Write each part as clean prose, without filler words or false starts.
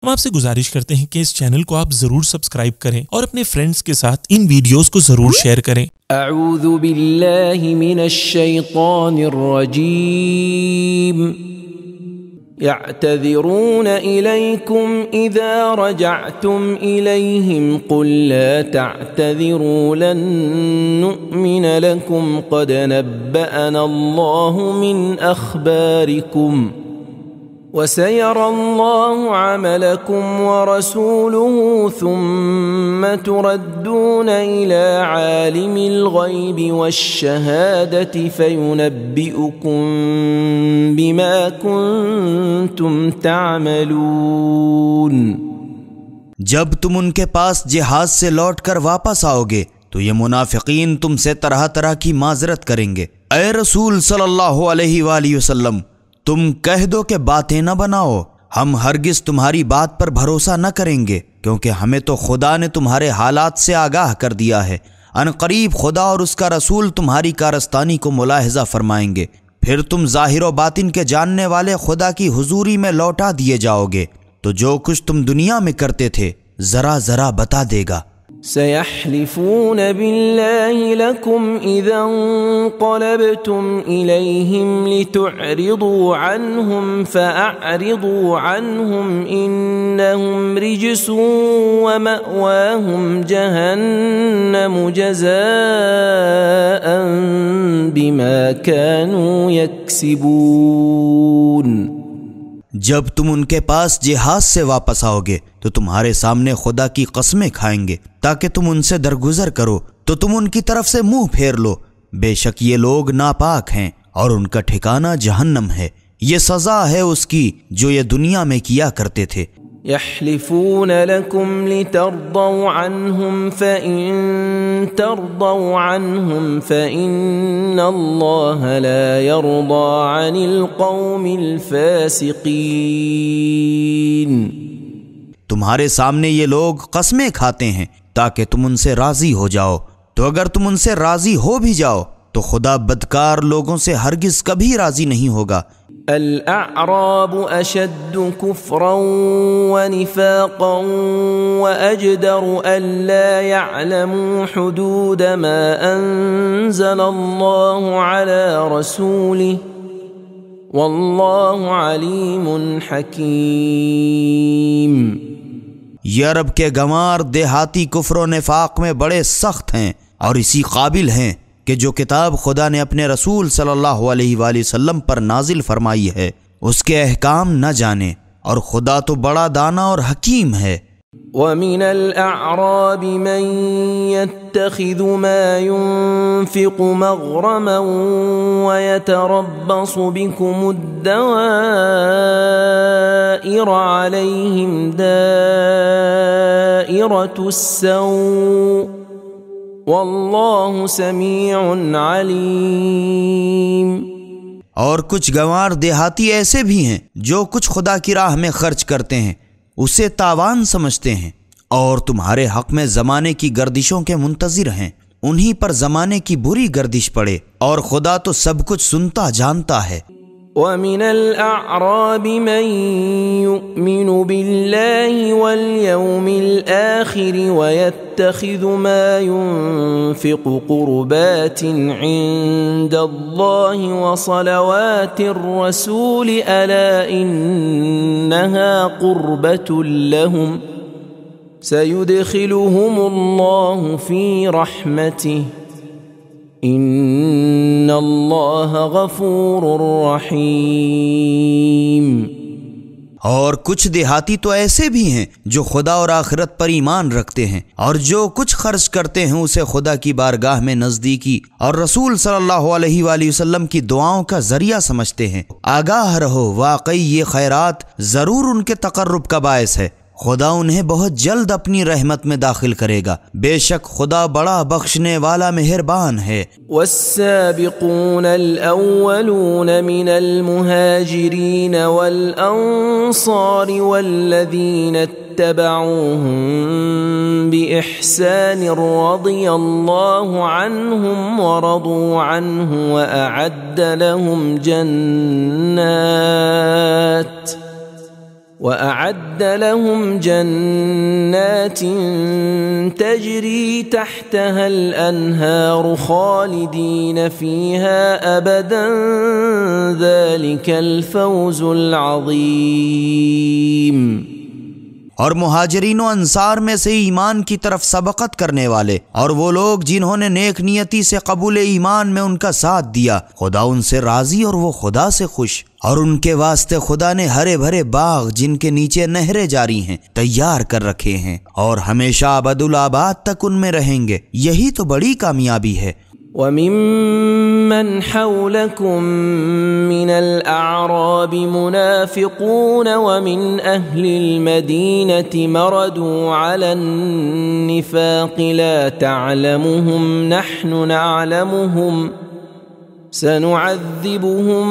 ہم آپ سے گزارش کرتے ہیں کہ اس چینل کو آپ ضرور سبسکرائب کریں اور اپنے فرینڈز کے ساتھ ان ویڈیوز کو ضرور شیئر کریں۔ اعوذ باللہ من الشیطان الرجیم يعتذرون إليكم إذا رجعتم إليهم قل لا تعتذروا لن نؤمن لكم قد نبأنا الله من أخباركم وسيرى الله عملكم ورسوله ثم تردون إلى عالم الغيب والشهادة فينبئكم بما كنتم تعملون۔ جب تم ان کے پاس جہاد سے لوٹ کر واپس آؤ گے تو یہ منافقین تم سے طرح طرح کی معذرت کریں گے۔ اے رسول صلی اللہ علیہ وآلہ وسلم، تم کہہ دو کہ باتیں نہ بناؤ، ہم ہرگز تمہاری بات پر بھروسہ نہ کریں گے، کیونکہ ہمیں تو خدا نے تمہارے حالات سے آگاہ کر دیا ہے۔ ان قریب خدا اور اس کا رسول تمہاری کارستانی کو ملاحظہ فرمائیں گے، پھر تم ظاہر و باطن کے جاننے والے خدا کی حضوری میں لوٹا دیے جاؤ گے، تو جو کچھ تم دنیا میں کرتے تھے ذرا ذرا بتا دے گا۔ سيحلفون بالله لكم إذا انقلبتم إليهم لتعرضوا عنهم فأعرضوا عنهم إنهم رجس ومأواهم جهنم جزاء بما كانوا يكسبون۔ جب تم ان کے پاس جہاد سے واپس آؤ گے تو تمہارے سامنے خدا کی قسمیں کھائیں گے تاکہ تم ان سے درگزر کرو، تو تم ان کی طرف سے منہ پھیر لو، بے شک یہ لوگ ناپاک ہیں اور ان کا ٹھکانہ جہنم ہے، یہ سزا ہے اس کی جو یہ دنیا میں کیا کرتے تھے۔ يحلفون لكم لترضوا عنهم فإن ترضوا عنهم فإن الله لا يرضى عن القوم الفاسقين۔ تمہارے سامنے یہ لوگ قسمیں کھاتے ہیں تاکہ تم ان سے راضی ہو جاؤ، تو اگر تم ان سے راضی ہو بھی جاؤ تو خدا بدکار لوگوں سے ہرگز کبھی راضی نہیں ہوگا۔ الأعراب أشد كفرا ونفاقا وأجدر ألا يعلموا حدود ما أنزل الله على رسوله والله عليم حكيم۔ یہ عرب کے گنوار دیہاتی کفر و نفاق میں بڑے سخت ہیں اور اسی قابل ہیں کہ جو کتاب خدا نے اپنے رسول صلی اللہ علیہ وآلہ وسلم پر نازل فرمائی ہے اس کے احکام نہ جانے، اور خدا تو بڑا دانا اور حکیم ہے۔ وَمِنَ الْأَعْرَابِ مَن يَتَّخِذُ مَا يُنْفِقُ مَغْرَمًا وَيَتَرَبَّصُ بِكُمُ الدَّوَائِرَ عَلَيْهِمْ دَائِرَةُ السَّوْءِ واللہ سمیع علیم۔ اور کچھ گنوار دیہاتی ایسے بھی ہیں جو کچھ خدا کی راہ میں خرچ کرتے ہیں اسے تاوان سمجھتے ہیں، اور تمہارے حق میں زمانے کی گردشوں کے منتظر ہیں، انہی پر زمانے کی بری گردش پڑے، اور خدا تو سب کچھ سنتا جانتا ہے۔ وَمِنَ الْأَعْرَابِ مَن يُؤْمِنُ بِاللَّهِ وَالْيَوْمِ الْآخِرِ وَيَتَّخِذُ مَا يُنْفِقُ قُرُبَاتٍ عِندَ اللَّهِ وَصَلَوَاتِ الرَّسُولِ أَلَا إِنَّهَا قُرْبَةٌ لَهُمْ سَيُدْخِلُهُمُ اللَّهُ فِي رَحْمَتِهِ ان اللہ غفور رحیم۔ اور کچھ دیہاتی تو ایسے بھی ہیں جو خدا اور آخرت پر ایمان رکھتے ہیں، اور جو کچھ خرچ کرتے ہیں اسے خدا کی بارگاہ میں نزدیکی اور رسول صلی اللہ علیہ وآلہ وسلم کی دعاؤں کا ذریعہ سمجھتے ہیں۔ آگاہ رہو، واقعی یہ خیرات ضرور ان کے تقرب کا باعث ہے، خدا انہیں بہت جلد اپنی رحمت میں داخل کرے گا، بے شک خدا بڑا بخشنے والا مہربان ہے۔ والسابقون الأولون من المهاجرين والأنصار والذين اتبعوهم بإحسان رضي الله عنهم ورضوا عنه وأعد لهم جنات وأعد لهم جنات تجري تحتها الأنهار خالدين فيها أبدا ذلك الفوز العظيم۔ اور مہاجرین و انصار میں سے ایمان کی طرف سبقت کرنے والے اور وہ لوگ جنہوں نے نیک نیتی سے قبول ایمان میں ان کا ساتھ دیا، خدا ان سے راضی اور وہ خدا سے خوش، اور ان کے واسطے خدا نے ہرے بھرے باغ جن کے نیچے نہریں جاری ہیں تیار کر رکھے ہیں، اور ہمیشہ ابدالآباد تک ان میں رہیں گے۔ یہی تو بڑی کامیابی ہے۔ وَمِمَّنْ حَوْلَكُمْ مِنَ الْأَعْرَابِ مُنَافِقُونَ وَمِنْ أَهْلِ الْمَدِينَةِ مَرَدُوا عَلَى النِّفَاقِ لَا تَعْلَمُهُمْ نَحْنُ نَعْلَمُهُمْ سَنُعَذِّبُهُمْ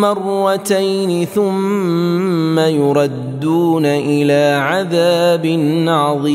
مَرَّتَيْنِ ثُمَّ يُرَدُّونَ إِلَى عَذَابٍ عَظِيمٍ۔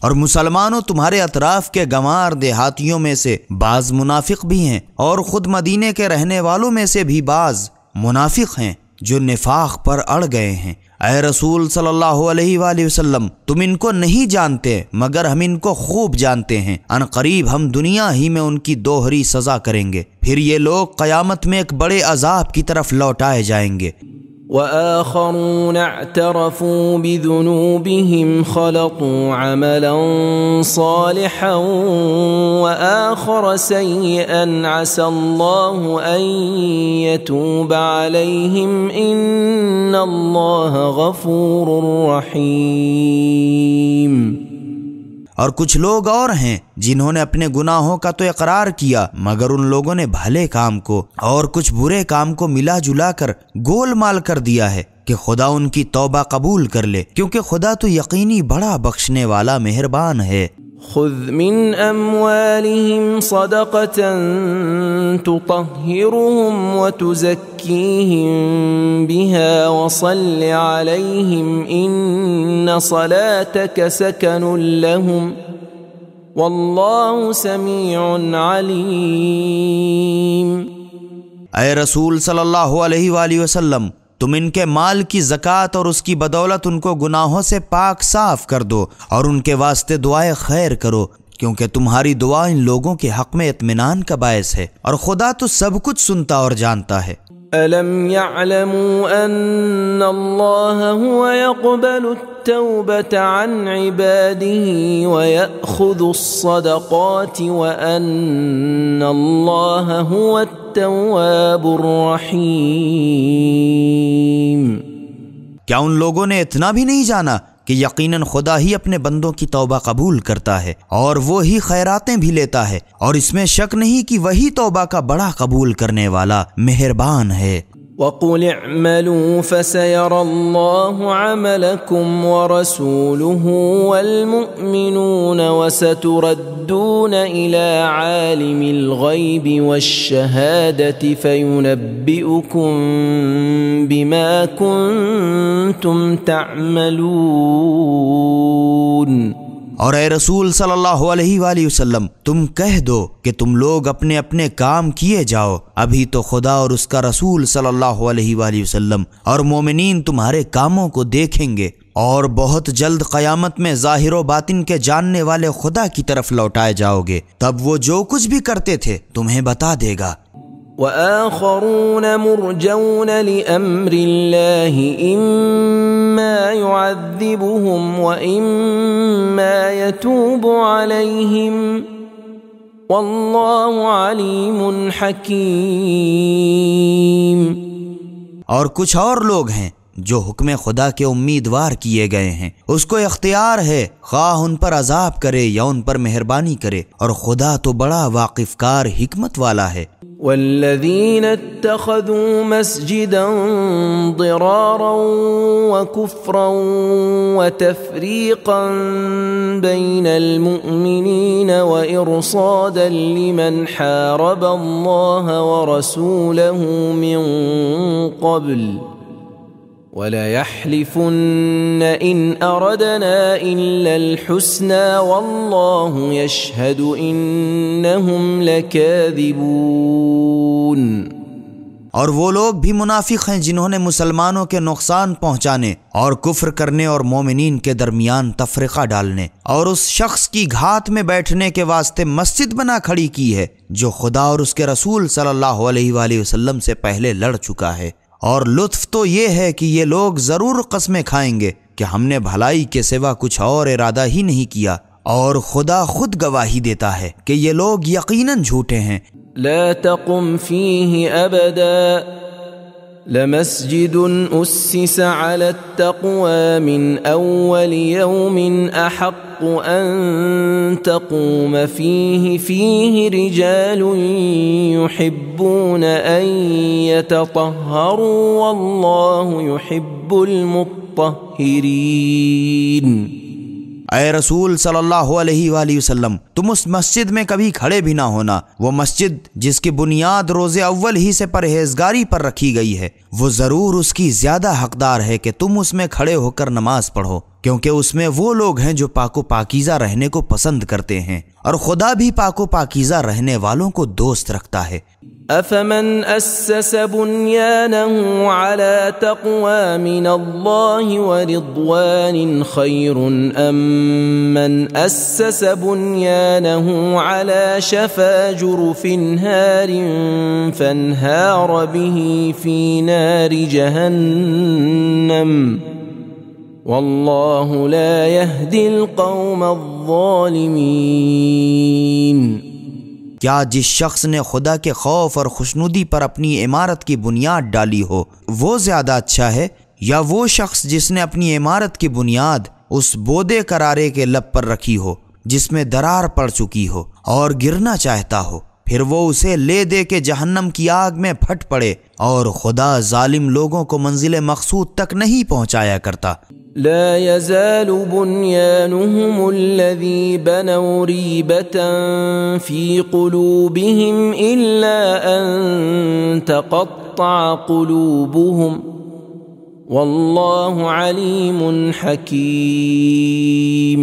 اور مسلمانوں تمہارے اطراف کے گنوار دیہاتیوں میں سے بعض منافق بھی ہیں، اور خود مدینے کے رہنے والوں میں سے بھی بعض منافق ہیں جو نفاق پر اڑ گئے ہیں۔ اے رسول صلی اللہ علیہ وآلہ وسلم، تم ان کو نہیں جانتے مگر ہم ان کو خوب جانتے ہیں۔ ان قریب ہم دنیا ہی میں ان کی دوہری سزا کریں گے، پھر یہ لوگ قیامت میں ایک بڑے عذاب کی طرف لوٹائے جائیں گے۔ وآخرون اعترفوا بذنوبهم خلطوا عملا صالحا وآخر سيئا عسى الله أن يتوب عليهم إن الله غفور رحيم۔ اور کچھ لوگ اور ہیں جنہوں نے اپنے گناہوں کا تو اقرار کیا مگر ان لوگوں نے بھلے کام کو اور کچھ برے کام کو ملا جلا کر گول مال کر دیا ہے کہ خدا ان کی توبہ قبول کر لے، کیونکہ خدا تو یقینی بڑا بخشنے والا مہربان ہے۔ خذ من اموالهم صدقة تطهرهم وتزكيهم بها وصل عليهم ان صلاتك سكن لهم والله سميع عليم۔ اے رسول صلی اللہ علیہ وآلہ وسلم، تم ان کے مال کی زکوٰۃ اور اس کی بدولت ان کو گناہوں سے پاک صاف کر دو اور ان کے واسطے دعائے خیر کرو، کیونکہ تمہاری دعا ان لوگوں کے حق میں اطمینان کا باعث ہے، اور خدا تو سب کچھ سنتا اور جانتا ہے۔ أَلَمْ يَعْلَمُوا أَنَّ اللَّهَ هُوَ يَقْبَلُ التَّوْبَةَ عَنْ عِبَادِهِ وَيَأْخُذُ الصَّدَقَاتِ وَأَنَّ اللَّهَ هُوَ التَّوَّابُ الرَّحِيمُ۔ کیا ان لوگوں نے اتنا بھی نہیں جانا کہ یقیناً خدا ہی اپنے بندوں کی توبہ قبول کرتا ہے اور وہی خیراتیں بھی لیتا ہے، اور اس میں شک نہیں کہ وہی توبہ کا بڑا قبول کرنے والا مہربان ہے۔ وَقُلِ اعْمَلُوا فَسَيَرَى اللَّهُ عَمَلَكُمْ وَرَسُولُهُ وَالْمُؤْمِنُونَ وَسَتُرَدُّونَ إِلَى عَالِمِ الْغَيْبِ وَالشَّهَادَةِ فَيُنَبِّئُكُم بِمَا كُنتُمْ تَعْمَلُونَ۔ اور اے رسول صلی اللہ علیہ وآلہ وسلم، تم کہہ دو کہ تم لوگ اپنے اپنے کام کیے جاؤ، ابھی تو خدا اور اس کا رسول صلی اللہ علیہ وآلہ وسلم اور مومنین تمہارے کاموں کو دیکھیں گے، اور بہت جلد قیامت میں ظاہر و باطن کے جاننے والے خدا کی طرف لوٹائے جاؤ گے، تب وہ جو کچھ بھی کرتے تھے تمہیں بتا دے گا۔ وآخرون مرجون لأمر الله إما يعذبهم وإما يتوب عليهم والله عليم حكيم۔ اور کچھ اور لوگ ہیں جو حکم خدا کے امیدوار کیے گئے ہیں، اس کو اختیار ہے خواہ ان پر عذاب کرے یا ان پر مہربانی کرے، اور خدا تو بڑا واقف کار حکمت والا ہے۔ والذين اتخذوا مسجدا ضرارا وكفرا وتفريقا بين المؤمنين وإرصادا لمن حارب الله ورسوله من قبل وَلَيَحْلِفُنَّ إِنْ أَرَدْنَا إِلَّا الْحُسْنَى وَاللَّهُ يَشْهَدُ إِنَّهُمْ لَكَاذِبُونَ۔ اور وہ لوگ بھی منافق ہیں جنہوں نے مسلمانوں کے نقصان پہنچانے اور کفر کرنے اور مومنین کے درمیان تفرقہ ڈالنے اور اس شخص کی گھات میں بیٹھنے کے واسطے مسجد بنا کھڑی کی ہے جو خدا اور اس کے رسول صلی اللہ علیہ وآلہ وسلم سے پہلے لڑ چکا ہے۔ اور لطف تو یہ ہے کہ یہ لوگ ضرور قسمیں کھائیں گے کہ ہم نے بھلائی کے سوا کچھ اور ارادہ ہی نہیں کیا، اور خدا خود گواہی دیتا ہے کہ یہ لوگ یقیناً جھوٹے ہیں۔ لا تقم فيه أبدا لمسجد أسس على التقوى من أول يوم أحق أن تقوم فيه رجال يحبون أن يتطهروا والله يحب المطهرين۔ اے رسول صلی اللہ علیہ وآلہ وسلم، تم اس مسجد میں کبھی کھڑے بھی نہ ہونا، وہ مسجد جس کی بنیاد روز اول ہی سے پرہیزگاری پر رکھی گئی ہے، وہ ضرور اس کی زیادہ حقدار ہے کہ تم اس میں کھڑے ہو کر نماز پڑھو، کیونکہ اس میں وہ لوگ ہیں جو پاک و پاکیزہ رہنے کو پسند کرتے ہیں، اور خدا بھی پاک و پاکیزہ رہنے والوں کو دوست رکھتا ہے۔ أفمن أسس بنيانه على تقوى من الله ورضوان خير أم من أسس بنيانه على شفا جرف هار فانهار به في نار جهنم والله لا يهدي القوم الظالمين۔ کیا جس شخص نے خدا کے خوف اور خوشنودی پر اپنی عمارت کی بنیاد ڈالی ہو وہ زیادہ اچھا ہے، یا وہ شخص جس نے اپنی عمارت کی بنیاد اس بودے کرارے کے لب پر رکھی ہو جس میں درار پڑ چکی ہو اور گرنا چاہتا ہو، پھر وہ اسے لے دے کے جہنم کی آگ میں پھٹ پڑے، اور خدا ظالم لوگوں کو منزل مقصود تک نہیں پہنچایا کرتا۔ لا يزال بنيانهم الذي بنوا ريبة في قلوبهم إلا أن تقطع قلوبهم والله عليم حكيم۔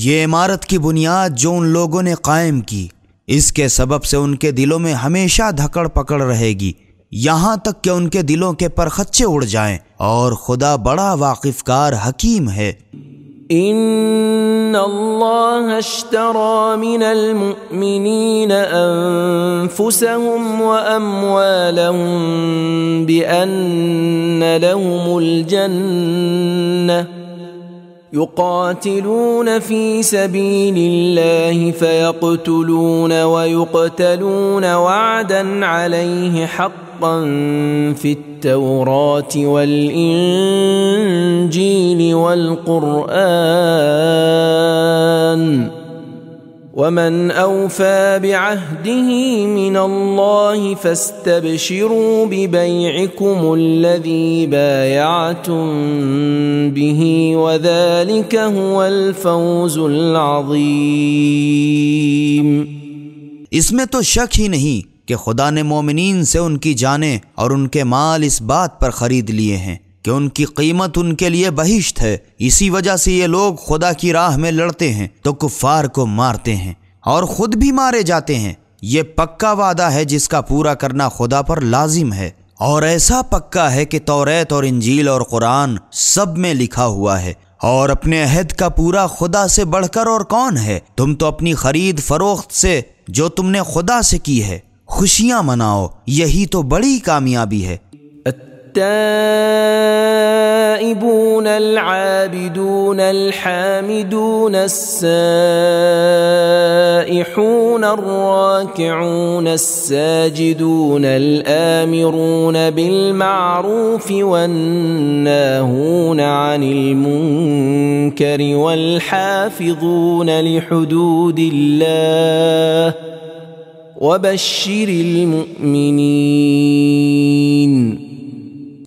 یہ عمارت کی بنیاد جو ان لوگوں نے قائم کی، اس کے سبب سے ان کے دلوں میں ہمیشہ دھکڑ پکڑ رہے گی، یہاں تک کہ ان کے دلوں کے پرخچے اڑ جائیں، اور خدا بڑا واقف کار حکیم ہے۔ ان اللہ اشترى من المؤمنین انفسهم واموالهم بان لهم الجنة يقاتلون في سبيل الله فيقتلون ويقتلون وعدا عليه حقا في التوراة والإنجيل والقرآن ومن أوفى بعهده من الله فاستبشروا ببيعكم الذي بايعتم به وذلك هو الفوز العظيم۔ اس میں تو شک ہی نہیں کہ خدا نے مومنین سے ان کی جانیں اور ان کے مال اس بات پر خرید لیے ہیں کہ ان کی قیمت ان کے لیے بہشت ہے، اسی وجہ سے یہ لوگ خدا کی راہ میں لڑتے ہیں تو کفار کو مارتے ہیں اور خود بھی مارے جاتے ہیں۔ یہ پکا وعدہ ہے جس کا پورا کرنا خدا پر لازم ہے، اور ایسا پکا ہے کہ توریت اور انجیل اور قرآن سب میں لکھا ہوا ہے، اور اپنے عہد کا پورا خدا سے بڑھ کر اور کون ہے۔ تم تو اپنی خرید فروخت سے جو تم نے خدا سے کی ہے خوشیاں مناؤ، یہی تو بڑی کامیابی ہے۔ التائبون العابدون الحامدون السائحون الراكعون الساجدون الآمرون بالمعروف والناهون عن المنكر والحافظون لحدود الله وبشر المؤمنین۔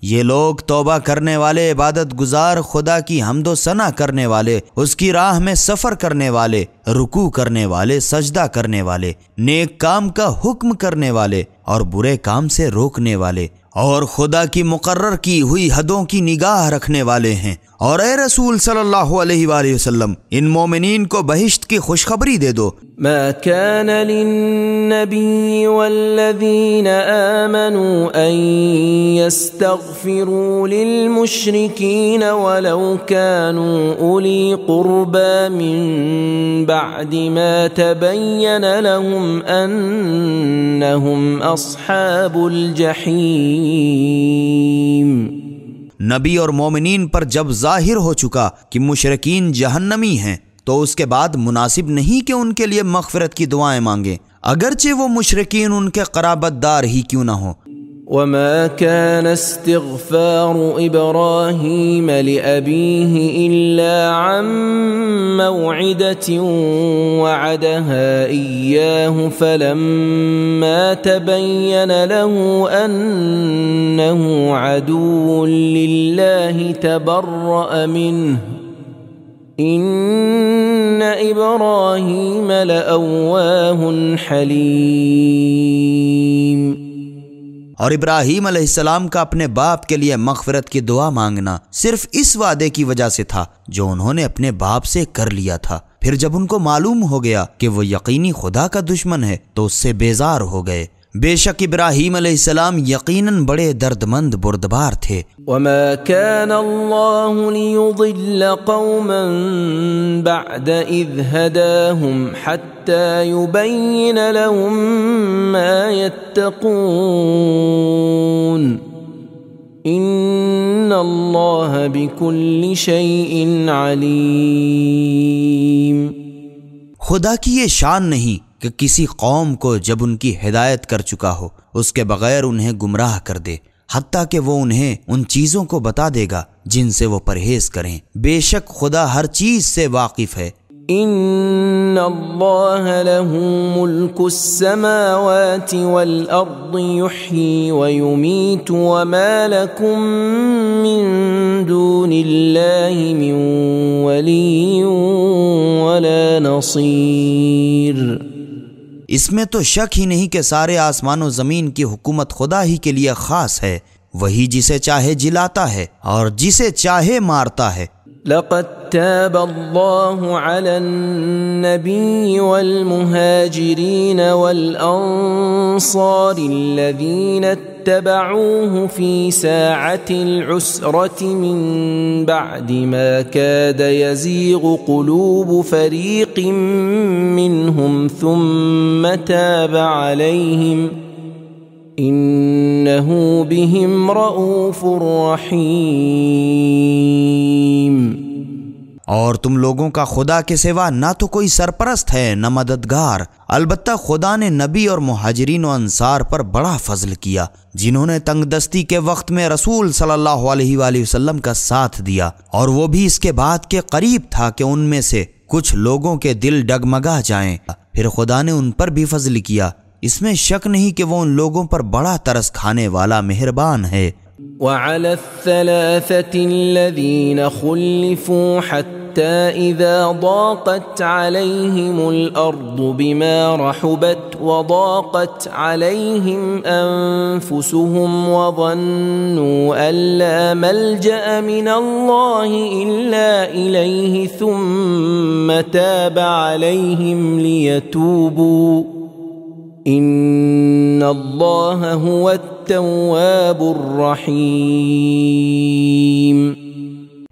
یہ لوگ توبہ کرنے والے، عبادت گزار، خدا کی حمد و ثنا کرنے والے، اس کی راہ میں سفر کرنے والے، رکوع کرنے والے، سجدہ کرنے والے، نیک کام کا حکم کرنے والے اور برے کام سے روکنے والے، اور خدا کی مقرر کی ہوئی حدوں کی نگاہ رکھنے والے ہیں۔ اور اے رسول صلی اللہ علیہ وآلہ وسلم، ان مومنین کو بہشت کی خوشخبری دے دو۔ ما كان للنبي والذين آمنوا أن يستغفروا للمشركين ولو كانوا أولي قربى من بعد ما تبين لهم أنهم أصحاب الجحيم۔ نبی اور مومنین پر جب ظاہر ہو چکا کہ مشرکین جہنمی ہیں تو اس کے بعد مناسب نہیں کہ ان کے لیے مغفرت کی دعائیں مانگیں، اگرچہ وہ مشرکین ان کے قرابت دار ہی کیوں نہ ہوں۔ وما كان استغفار إبراهيم لأبيه إلا عن موعدة وعدها إياه فلما تبين له أنه عدو لله تبرأ منه إن إبراهيم لأواه حليم۔ اور ابراہیم علیہ السلام کا اپنے باپ کے لیے مغفرت کی دعا مانگنا صرف اس وعدے کی وجہ سے تھا جو انہوں نے اپنے باپ سے کر لیا تھا۔ پھر جب ان کو معلوم ہو گیا کہ وہ یقینی خدا کا دشمن ہے تو اس سے بیزار ہو گئے۔ بے شک ابراہیم علیہ السلام یقیناً بڑے دردمند بردبار تھے۔ وما كان الله ليضل قوما بعد إذ هداهم حتى يبين لهم ما يتقون إن الله بكل شيء عليم۔ خدا کی یہ شان نہیں کہ کسی قوم کو جب ان کی ہدایت کر چکا ہو اس کے بغیر انہیں گمراہ کر دے، حتیٰ کہ وہ انہیں ان چیزوں کو بتا دے گا جن سے وہ پرہیز کریں۔ بے شک خدا ہر چیز سے واقف ہے۔ ان اللہ له ملک السماوات والارض يحيي ويميت وما لكم من دون اللہ من ولی ولا نصیر۔ اس میں تو شک ہی نہیں کہ سارے آسمان و زمین کی حکومت خدا ہی کے لیے خاص ہے، وہی جسے چاہے جلاتا ہے اور جسے چاہے مارتا ہے۔ لقد تاب الله على النبي والمهاجرين والأنصار الذين اتبعوه في ساعة العسرة من بعد ما كاد يزيغ قلوب فريق منهم ثم تاب عليهم إنه بهم رؤوف رحيم۔ اور تم لوگوں کا خدا کے سوا نہ تو کوئی سرپرست ہے نہ مددگار، البتہ خدا نے نبی اور مہاجرین و انصار پر بڑا فضل کیا جنہوں نے تنگ دستی کے وقت میں رسول صلی اللہ علیہ وآلہ وسلم کا ساتھ دیا، اور وہ بھی اس کے بعد کے قریب تھا کہ ان میں سے کچھ لوگوں کے دل ڈگمگا جائیں، پھر خدا نے ان پر بھی فضل کیا۔ اس میں شک نہیں کہ وہ ان لوگوں پر بڑا ترس کھانے والا مہربان ہے۔ وعلى الثلاثة الذين خلفوا حتى إذا ضاقت عليهم الأرض بما رحبت وضاقت عليهم أنفسهم وظنوا أن لا ملجأ من الله إلا إليه ثم تاب عليهم ليتوبوا ان اللہ هو التواب الرحیم۔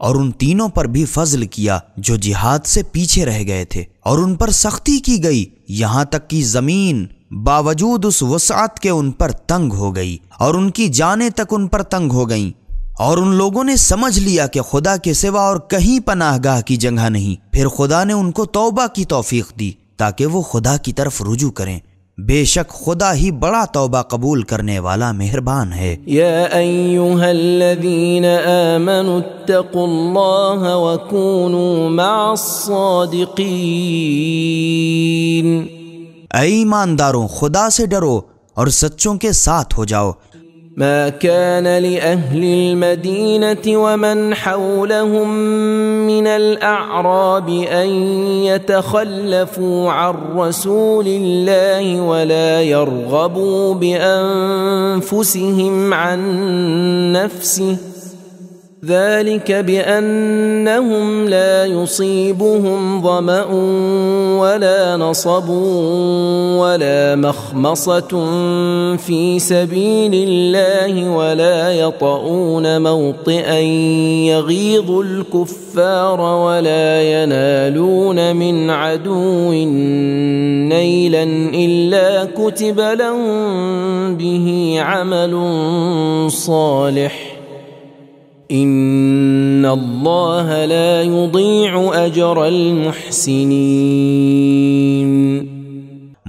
اور ان تینوں پر بھی فضل کیا جو جہاد سے پیچھے رہ گئے تھے، اور ان پر سختی کی گئی یہاں تک کہ زمین باوجود اس وسعت کے ان پر تنگ ہو گئی اور ان کی جانیں تک ان پر تنگ ہو گئیں، اور ان لوگوں نے سمجھ لیا کہ خدا کے سوا اور کہیں پناہ گاہ کی جگہ نہیں، پھر خدا نے ان کو توبہ کی توفیق دی تاکہ وہ خدا کی طرف رجوع کریں۔ بے شک خدا ہی بڑا توبہ قبول کرنے والا مہربان ہے۔ یا ایہا الذین آمنوا اتقوا اللہ وکونوا مع الصادقین۔ اے ایمانداروں خدا سے ڈرو اور سچوں کے ساتھ ہو جاؤ۔ ما كان لأهل المدينة ومن حولهم من الأعراب أن يتخلفوا عن رسول الله ولا يرغبوا بأنفسهم عن نفسه ذلك بأنهم لا يصيبهم ظمأ ولا نصب ولا مخمصة في سبيل الله ولا يطؤون موطئا يغيظ الكفار ولا ينالون من عدو نيلا إلا كتب لهم به عمل صالح ان اللہ لا یضیع اجر المحسنین۔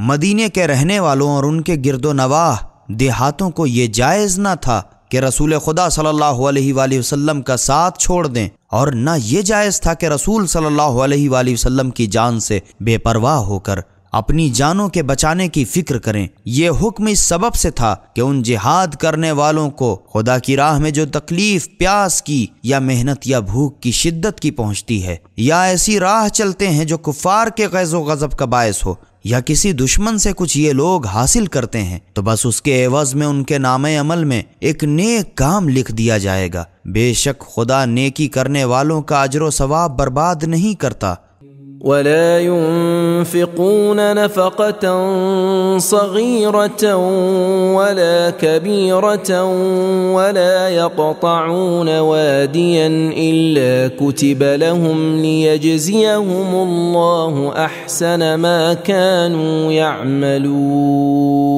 مدینے کے رہنے والوں اور ان کے گرد و نواح دیہاتوں کو یہ جائز نہ تھا کہ رسول خدا صلی اللہ علیہ وآلہ وسلم کا ساتھ چھوڑ دیں، اور نہ یہ جائز تھا کہ رسول صلی اللہ علیہ وآلہ وسلم کی جان سے بے پرواہ ہو کر اپنی جانوں کے بچانے کی فکر کریں۔ یہ حکم اس سبب سے تھا کہ ان جہاد کرنے والوں کو خدا کی راہ میں جو تکلیف پیاس کی یا محنت یا بھوک کی شدت کی پہنچتی ہے، یا ایسی راہ چلتے ہیں جو کفار کے غیظ و غضب کا باعث ہو، یا کسی دشمن سے کچھ یہ لوگ حاصل کرتے ہیں، تو بس اس کے عوض میں ان کے نامہ عمل میں ایک نیک کام لکھ دیا جائے گا۔ بے شک خدا نیکی کرنے والوں کا اجر و ثواب برباد نہیں کرتا۔ ولا ينفقون نفقة صغيرة ولا كبيرة ولا يقطعون واديا إلا كتب لهم ليجزيهم الله أحسن ما كانوا يعملون۔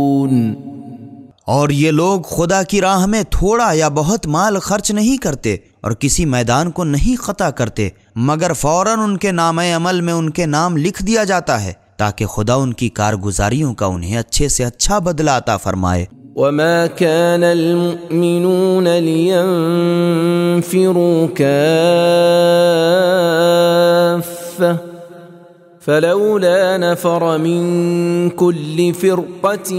اور یہ لوگ خدا کی راہ میں تھوڑا یا بہت مال خرچ نہیں کرتے اور کسی میدان کو نہیں قطع کرتے، مگر فوراً ان کے نامہ عمل میں ان کے نام لکھ دیا جاتا ہے تاکہ خدا ان کی کارگزاریوں کا انہیں اچھے سے اچھا بدلہ عطا فرمائے۔ وما كان المؤمنون لينفروا كافة فلولا نفر من كل فرقة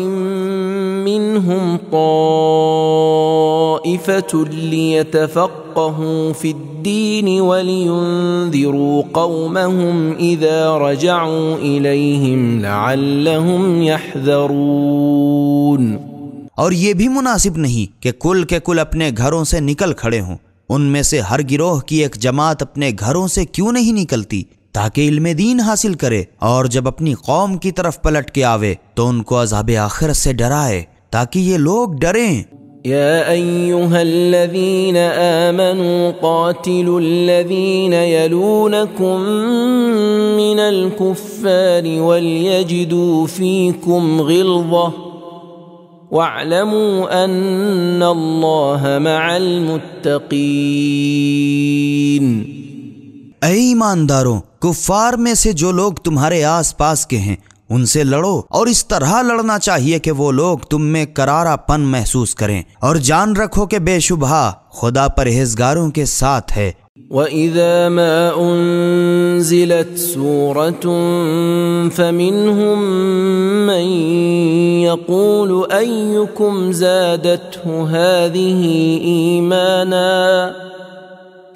منهم طائفة ليتفقهوا في الدين ولينذروا قومهم إذا رجعوا إليهم لعلهم يحذرون۔ اور یہ بھی مناسب نہیں کہ کل کے کل اپنے گھروں سے نکل کھڑے ہوں، ان میں سے ہر گروہ کی ایک جماعت اپنے گھروں سے کیوں نہیں نکلتی تاکہ علم دین حاصل کرے، اور جب اپنی قوم کی طرف پلٹ کے آوے تو ان کو عذاب آخرت سے ڈرائے تاکہ یہ لوگ ڈریں۔ یا ایہا الذین آمنوا قاتلوا الذین یلونکم من الکفار ولیجدوا فیکم غلظہ واعلموا ان اللہ مع المتقین۔ اے ایمانداروں، کفار میں سے جو لوگ تمہارے آس پاس کے ہیں ان سے لڑو، اور اس طرح لڑنا چاہیے کہ وہ لوگ تم میں کرارا پن محسوس کریں، اور جان رکھو کہ بے شبہ خدا پرہیزگاروں کے ساتھ ہے۔ وَإِذَا مَا أُنزِلَتْ سُورَةٌ فَمِنْهُمْ مَنْ يَقُولُ أَيُّكُمْ زَادَتْهُ هَذِهِ إِيمَانًا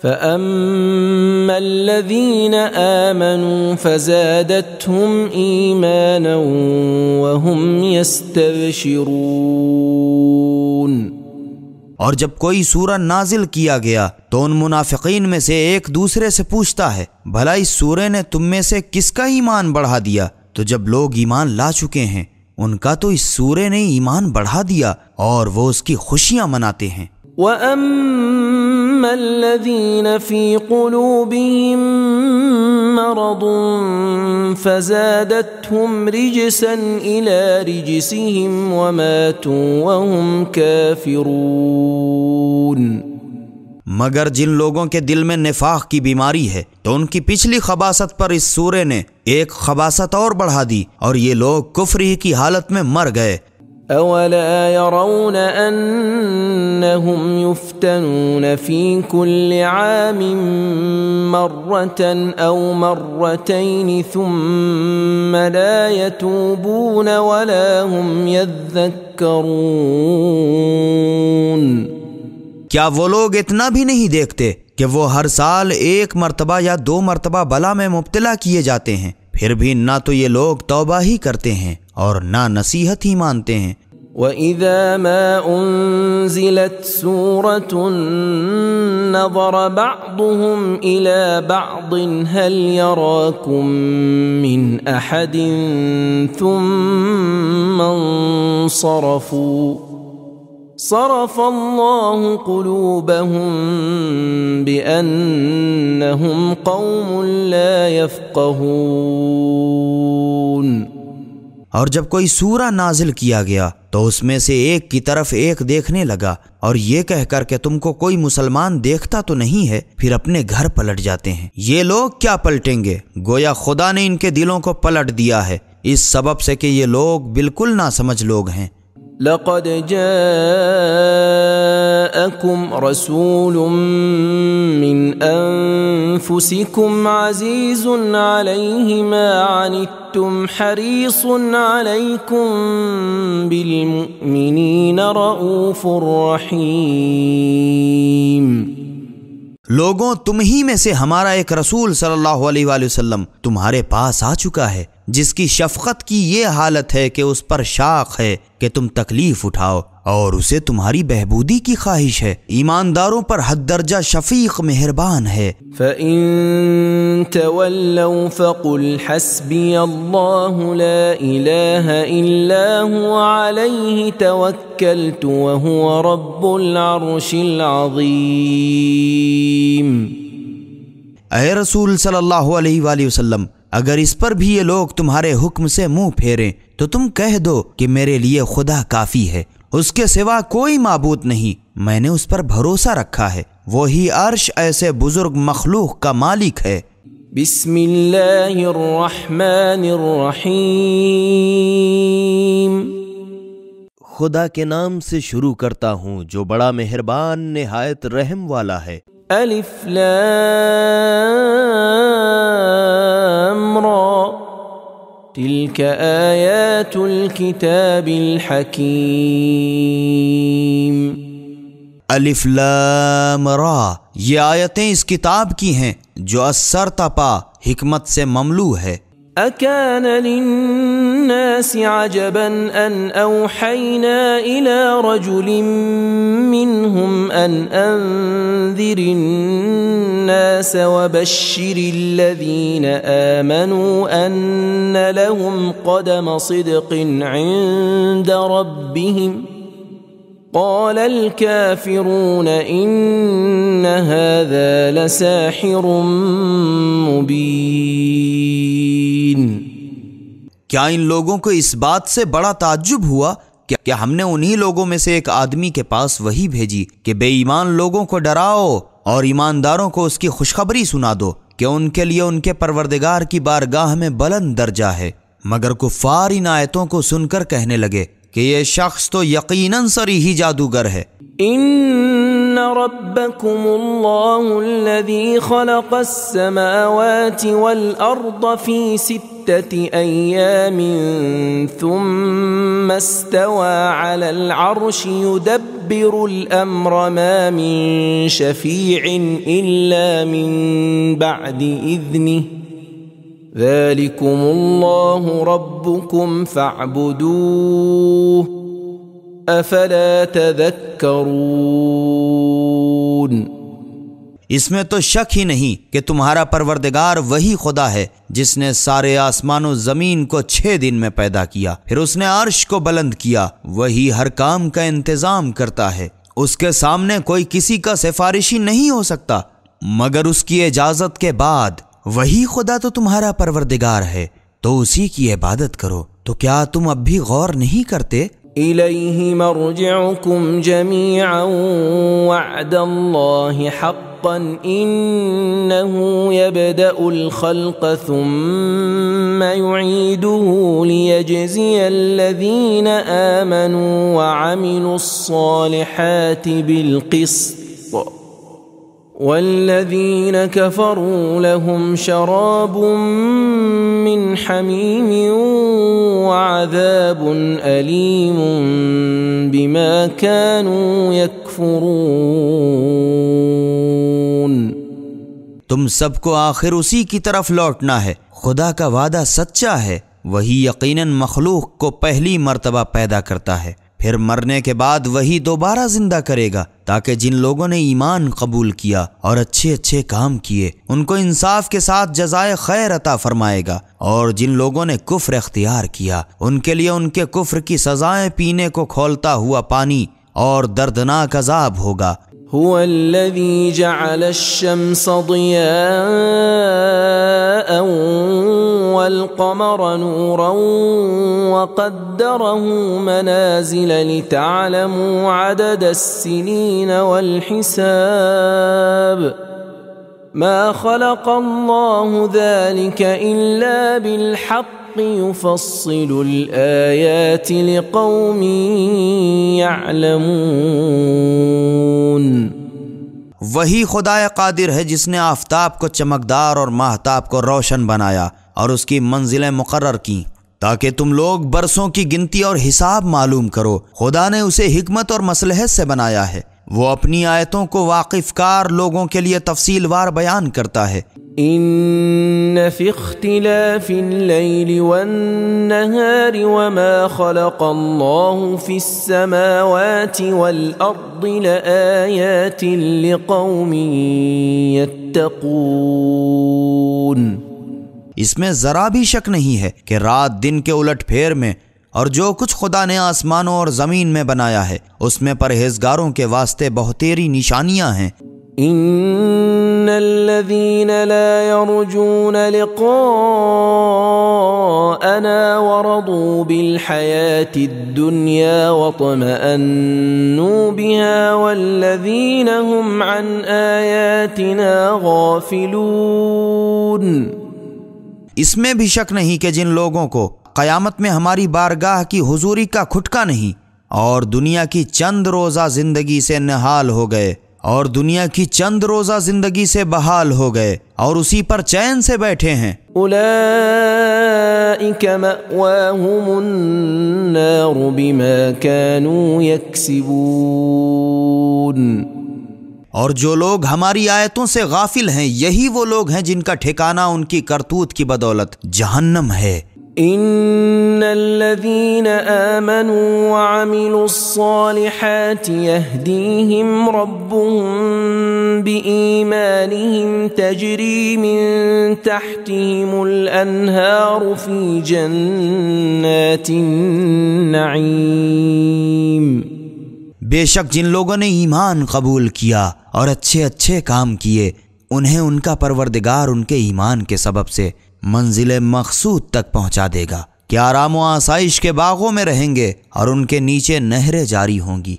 فَأَمَّا الَّذِينَ آمَنُوا فَزَادَتْهُمْ إِيمَانًا وَهُمْ يَسْتَبْشِرُونَ۔ اور جب کوئی سورہ نازل کیا گیا تو ان منافقین میں سے ایک دوسرے سے پوچھتا ہے، بھلا اس سورے نے تم میں سے کس کا ایمان بڑھا دیا؟ تو جب لوگ ایمان لا چکے ہیں ان کا تو اس سورے نے ایمان بڑھا دیا اور وہ اس کی خوشیاں مناتے ہیں۔ وَأَمَّا الَّذِينَ فِي قُلُوبِهِم مَّرَضٌ فَزَادَتْهُمْ رِجْسًا إِلَى رِجْسِهِمْ وَمَاتُوا وَهُمْ كَافِرُونَ۔ مگر جن لوگوں کے دل میں نفاق کی بیماری ہے تو ان کی پچھلی خباثت پر اس سورے نے ایک خباثت اور بڑھا دی اور یہ لوگ کفر ہی کی حالت میں مر گئے۔ أَوَلَا يَرَوْنَ أَنَّهُمْ يُفْتَنُونَ فِي كُلِّ عَامٍ مَرَّةً أَوْ مَرَّتَيْنِ ثُمَّ لَا يَتُوبُونَ وَلَا هُمْ يَذَّكَّرُونَ۔ کیا وہ لوگ اتنا بھی نہیں دیکھتے کہ وہ ہر سال ایک مرتبہ یا 2 مرتبہ بلا میں مبتلا کیے جاتے ہیں، پھر بھی نہ تو یہ لوگ توبہ ہی کرتے ہیں اور نہ نصیحت ہی مانتے ہیں۔ وَإِذَا مَا أُنزِلَتْ سُورَةٌ نَظَرَ بَعْضُهُمْ إِلَى بَعْضٍ هَلْ يَرَاكُمْ مِنْ أَحَدٍ ثُمَّ انصَرَفُوا صَرَفَ اللَّهُ قُلُوبَهُمْ بِأَنَّهُمْ قَوْمٌ لَا يَفْقَهُونَ۔ اور جب کوئی سورہ نازل کیا گیا تو اس میں سے ایک کی طرف ایک دیکھنے لگا اور یہ کہہ کر کہ تم کو کوئی مسلمان دیکھتا تو نہیں ہے، پھر اپنے گھر پلٹ جاتے ہیں۔ یہ لوگ کیا پلٹیں گے؟ گویا خدا نے ان کے دلوں کو پلٹ دیا ہے، اس سبب سے کہ یہ لوگ بالکل ناسمجھ لوگ ہیں۔ لقد جاءكم رسول من أنفسكم عزيز عليه ما عنتم حريص عليكم بالمؤمنين رؤوف رحيم۔ لوگوں، تم ہی میں سے ہمارا ایک رسول صلی اللہ علیہ وآلہ وسلم تمہارے پاس آ چکا ہے، جس کی شفقت کی یہ حالت ہے کہ اس پر شاق ہے کہ تم تکلیف اٹھاؤ، اور اسے تمہاری بہبودی کی خواہش ہے، ایمانداروں پر حد درجہ شفیق مہربان ہے۔ فَإِن تَوَلَّوْا فَقُلْ حَسْبِيَ اللَّهُ لَا إِلَهَ إِلَّا هُوَ عَلَيْهِ تَوَكَّلْتُ وَهُوَ رَبُّ الْعَرْشِ الْعَظِيمِ۔ اے رسول صلی اللہ علیہ وآلہ وسلم، اگر اس پر بھی یہ لوگ تمہارے حکم سے منہ پھیریں تو تم کہہ دو کہ میرے لیے خدا کافی ہے، اس کے سوا کوئی معبود نہیں، میں نے اس پر بھروسہ رکھا ہے، وہی عرش ایسے بزرگ مخلوق کا مالک ہے۔ بسم اللہ الرحمن الرحیم۔ خدا کے نام سے شروع کرتا ہوں جو بڑا مہربان نہایت رحم والا ہے۔ الف لام را تلك آیات الکتاب الحکیم۔ الف لام را، یہ آیتیں اس کتاب کی ہیں جو اثر تپا حکمت سے مملو ہے۔ أكان للناس عجبا أن أوحينا إلى رجل منهم أن أنذر الناس وبشر الذين آمنوا أن لهم قدم صدق عند ربهم قال الكافرون إن هذا لساحر مبين۔ کیا ان لوگوں کو اس بات سے بڑا تعجب ہوا کہ ہم نے انہی لوگوں میں سے ایک آدمی کے پاس وحی بھیجی کہ بے ایمان لوگوں کو ڈراؤ اور ایمانداروں کو اس کی خوشخبری سنا دو کہ ان کے لیے ان کے پروردگار کی بارگاہ میں بلند درجہ ہے، مگر کفار ان آیتوں کو سن کر کہنے لگے کہ یہ شخص تو یقیناً صریحی جادوگر ہے۔ ان ربکم اللہ الذی خلق السماوات والارض فی 6 ایام ثم استوى على العرش يدبر الامر ما من شفیع الا من بعد اذنه ذلكم الله ربكم فاعبدوه افلا تذکرون۔ اس میں تو شک ہی نہیں کہ تمہارا پروردگار وہی خدا ہے جس نے سارے آسمان و زمین کو 6 دن میں پیدا کیا، پھر اس نے عرش کو بلند کیا، وہی ہر کام کا انتظام کرتا ہے، اس کے سامنے کوئی کسی کا سفارشی نہیں ہو سکتا مگر اس کی اجازت کے بعد۔ وہی خدا تو تمہارا پروردگار ہے، تو اسی کی عبادت کرو۔ تو کیا تم اب بھی غور نہیں کرتے؟ الیہ مرجعکم جمیعا وعد اللہ حقا انہ یبدأ الخلق ثم یعیدہ لیجزی الذین آمنوا وعملوا الصالحات بالقسط والذین کفروا لهم شراب من حمیم وعذاب علیم بما كانوا یکفرون۔ تم سب کو آخر اسی کی طرف لوٹنا ہے، خدا کا وعدہ سچا ہے، وہی یقیناً مخلوق کو پہلی مرتبہ پیدا کرتا ہے، پھر مرنے کے بعد وہی دوبارہ زندہ کرے گا تاکہ جن لوگوں نے ایمان قبول کیا اور اچھے اچھے کام کیے ان کو انصاف کے ساتھ جزائے خیر عطا فرمائے گا، اور جن لوگوں نے کفر اختیار کیا ان کے لیے ان کے کفر کی سزائیں پینے کو کھولتا ہوا پانی اور دردناک عذاب ہوگا۔ هو الذي جعل الشمس ضياء والقمر نورا وقدره منازل لتعلموا عدد السنين والحساب ما خلق الله ذلك إلا بالحق يفصل الآيات لقوم يعلمون۔ وہی خدا قادر ہے جس نے آفتاب کو چمکدار اور ماہتاب کو روشن بنایا اور اس کی منزلیں مقرر کیں تاکہ تم لوگ برسوں کی گنتی اور حساب معلوم کرو۔ خدا نے اسے حکمت اور مصلحت سے بنایا ہے، وہ اپنی آیتوں کو واقف کار لوگوں کے لیے تفصیل وار بیان کرتا ہے۔ ان في اختلاف الليل والنهار وما خلق الله في السماوات والارض لآيات لقوم يتقون۔ اس میں ذرا بھی شک نہیں ہے کہ رات دن کے الٹ پھیر میں اور جو کچھ خدا نے آسمانوں اور زمین میں بنایا ہے اس میں پرہیزگاروں کے واسطے بہتیری نشانیاں ہیں۔ ان الذين لا يرجون لقاءنا ورضوا بالحياة الدنيا واطمأنوا بها والذين هم عن آياتنا غافلون۔ اس میں بھی شک نہیں کہ جن لوگوں کو قیامت میں ہماری بارگاہ کی حضوری کا کھٹکا نہیں اور دنیا کی چند روزہ زندگی سے نہال ہو گئے بحال ہو گئے اور اسی پر چین سے بیٹھے ہیں، اولئک مأواہم النار بما كانوا یکسبون۔ اور جو لوگ ہماری آیتوں سے غافل ہیں یہی وہ لوگ ہیں جن کا ٹھکانہ ان کی کرتوت کی بدولت جہنم ہے۔ ان الذين آمنوا وعملوا الصالحات يهديهم ربهم بإيمانهم تجري من تحتهم الأنهار في جنات النعيم۔ بے شک جن لوگوں نے ایمان قبول کیا اور اچھے اچھے کام کیے انہیں ان کا پروردگار ان کے ایمان کے سبب سے منزل مقصود تک پہنچا دے گا کہ آرام و آسائش کے باغوں میں رہیں گے اور ان کے نیچے نہریں جاری ہوں گی۔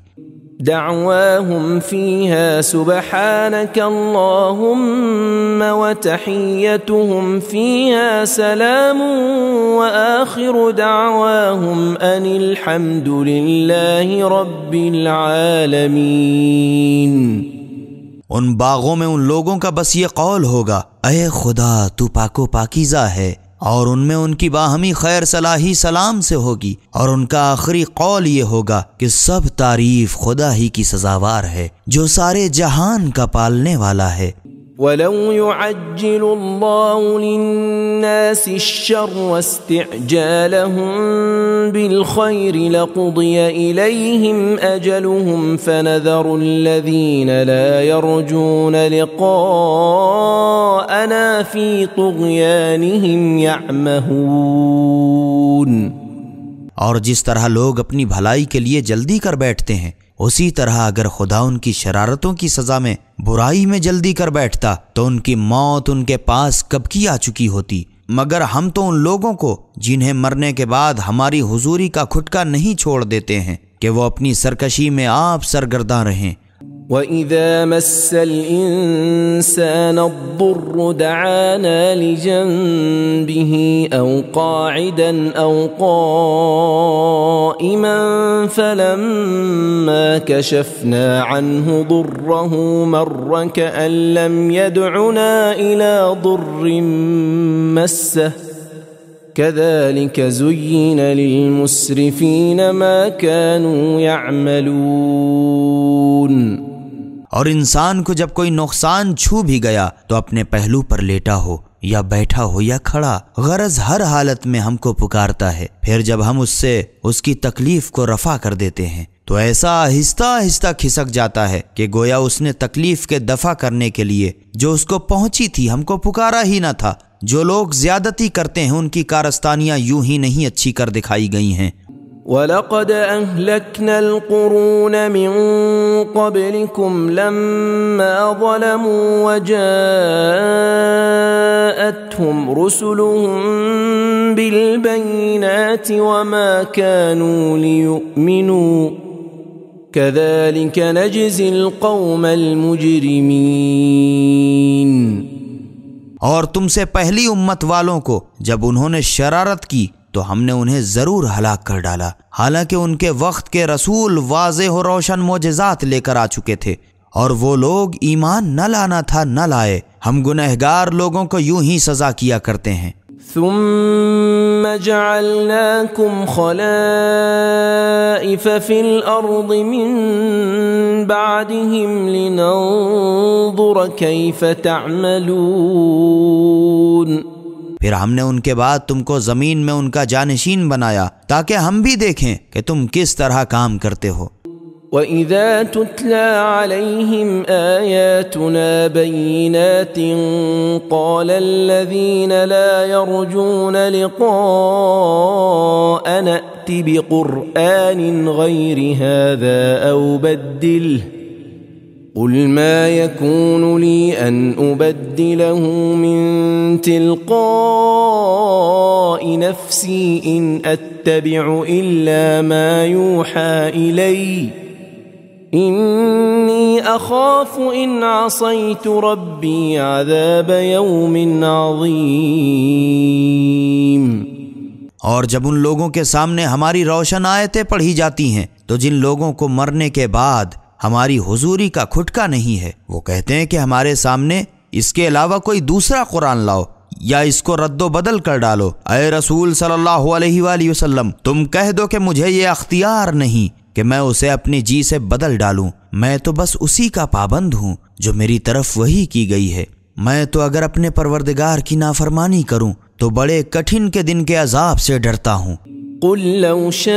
دعواهم فيها سبحانك اللهم وتحيتهم فيها سلام وآخر دعواهم أن الحمد لله رب العالمين۔ ان باغوں میں ان لوگوں کا بس یہ قول ہوگا، اے خدا تو پاک و پاکیزہ ہے، اور ان میں ان کی باہمی خیر صلاحی سلام سے ہوگی، اور ان کا آخری قول یہ ہوگا کہ سب تعریف خدا ہی کی سزاوار ہے جو سارے جہان کا پالنے والا ہے۔ وَلَوْ يُعَجِّلُ اللَّهُ لِلنَّاسِ الشَّرَّ وَاسْتِعْجَالَهُم بِالْخَيْرِ لَقُضِيَ إِلَيْهِمْ أَجَلُهُمْ فَنَذَرُ الَّذِينَ لَا يَرْجُونَ لِقَاءَنَا فِي طُغْيَانِهِمْ يَعْمَهُونَ۔ اور جس طرح لوگ اپنی بھلائی کے لیے جلدی کر بیٹھتے ہیں اسی طرح اگر خدا ان کی شرارتوں کی سزا میں برائی میں جلدی کر بیٹھتا تو ان کی موت ان کے پاس کب کی آ چکی ہوتی، مگر ہم تو ان لوگوں کو جنہیں مرنے کے بعد ہماری حضوری کا کھٹکا نہیں چھوڑ دیتے ہیں کہ وہ اپنی سرکشی میں آپ سرگرداں رہیں۔ وَإِذَا مَسَّ الْإِنسَانَ الضُّرُّ دَعَانَا لِجَنبِهِ أَوْ قَاعِدًا أَوْ قَائِمًا فَلَمَّا كَشَفْنَا عَنْهُ ضُرَّهُ مَرَّ كَأَن لَّمْ يَدْعُنَا إِلَى ضُرٍّ مَّسَّهُ كَذَلِكَ زُيِّنَ لِلْمُسْرِفِينَ مَا كَانُوا يَعْمَلُونَ۔ اور انسان کو جب کوئی نقصان چھو بھی گیا تو اپنے پہلو پر لیٹا ہو یا بیٹھا ہو یا کھڑا، غرض ہر حالت میں ہم کو پکارتا ہے۔ پھر جب ہم اس سے اس کی تکلیف کو رفع کر دیتے ہیں تو ایسا آہستہ آہستہ کھسک جاتا ہے کہ گویا اس نے تکلیف کے دفع کرنے کے لیے جو اس کو پہنچی تھی ہم کو پکارا ہی نہ تھا۔ جو لوگ زیادتی کرتے ہیں ان کی کارستانیاں یوں ہی نہیں اچھی کر دکھائی گئی ہیں۔ وَلَقَدْ أَهْلَكْنَا الْقُرُونَ مِنْ قَبْلِكُمْ لَمَّا ظَلَمُوا وَجَاءَتْهُمْ رُسُلُهُم بِالْبَيِّنَاتِ وَمَا كَانُوا لِيُؤْمِنُوا كَذَلِكَ نَجْزِي الْقَوْمَ الْمُجْرِمِينَ۔ اور تم سے پہلی امت والوں کو جب انہوں نے شرارت کی تو ہم نے انہیں ضرور ہلاک کر ڈالا، حالانکہ ان کے وقت کے رسول واضح و روشن معجزات لے کر آ چکے تھے، اور وہ لوگ ایمان نہ لانا تھا نہ لائے۔ ہم گنہگار لوگوں کو یوں ہی سزا کیا کرتے ہیں۔ ثم جعلناكم خلائف في الأرض من بعدهم لننظر كيف تعملون۔ پھر ہم نے ان کے بعد تم کو زمین میں ان کا جانشین بنایا تاکہ ہم بھی دیکھیں کہ تم کس طرح کام کرتے ہو۔ وَإِذَا تُتْلَى عَلَيْهِمْ آيَاتُنَا بَيِّنَاتٍ قَالَ الَّذِينَ لَا يَرْجُونَ لِقَاءَنَا ائْتِ بِقُرْآنٍ غَيْرِ هَذَا أَوْ بَدِّلْهُ قُلْ مَا يَكُونُ لِي أَنْ أُبَدِّلَهُ مِنْ تِلْقَاءِ نَفْسِي إِنْ أَتَّبِعُ إِلَّا مَا يُوحَى إِلَيَّ إِنِّي أَخَافُ إِنْ عَصَيْتُ رَبِّي عَذَابَ يَوْمٍ عَظِيمٍ۔ اور جب ان لوگوں کے سامنے ہماری روشن آیتیں پڑھی جاتی ہیں تو جن لوگوں کو مرنے کے بعد ہماری حضوری کا کھٹکا نہیں ہے وہ کہتے ہیں کہ ہمارے سامنے اس کے علاوہ کوئی دوسرا قرآن لاؤ یا اس کو رد و بدل کر ڈالو۔ اے رسول صلی اللہ علیہ وآلہ وسلم، تم کہہ دو کہ مجھے یہ اختیار نہیں کہ میں اسے اپنی جی سے بدل ڈالوں، میں تو بس اسی کا پابند ہوں جو میری طرف وحی کی گئی ہے۔ میں تو اگر اپنے پروردگار کی نافرمانی کروں تو بڑے کٹھن کے دن کے عذاب سے ڈرتا ہوں۔ قل لو شاء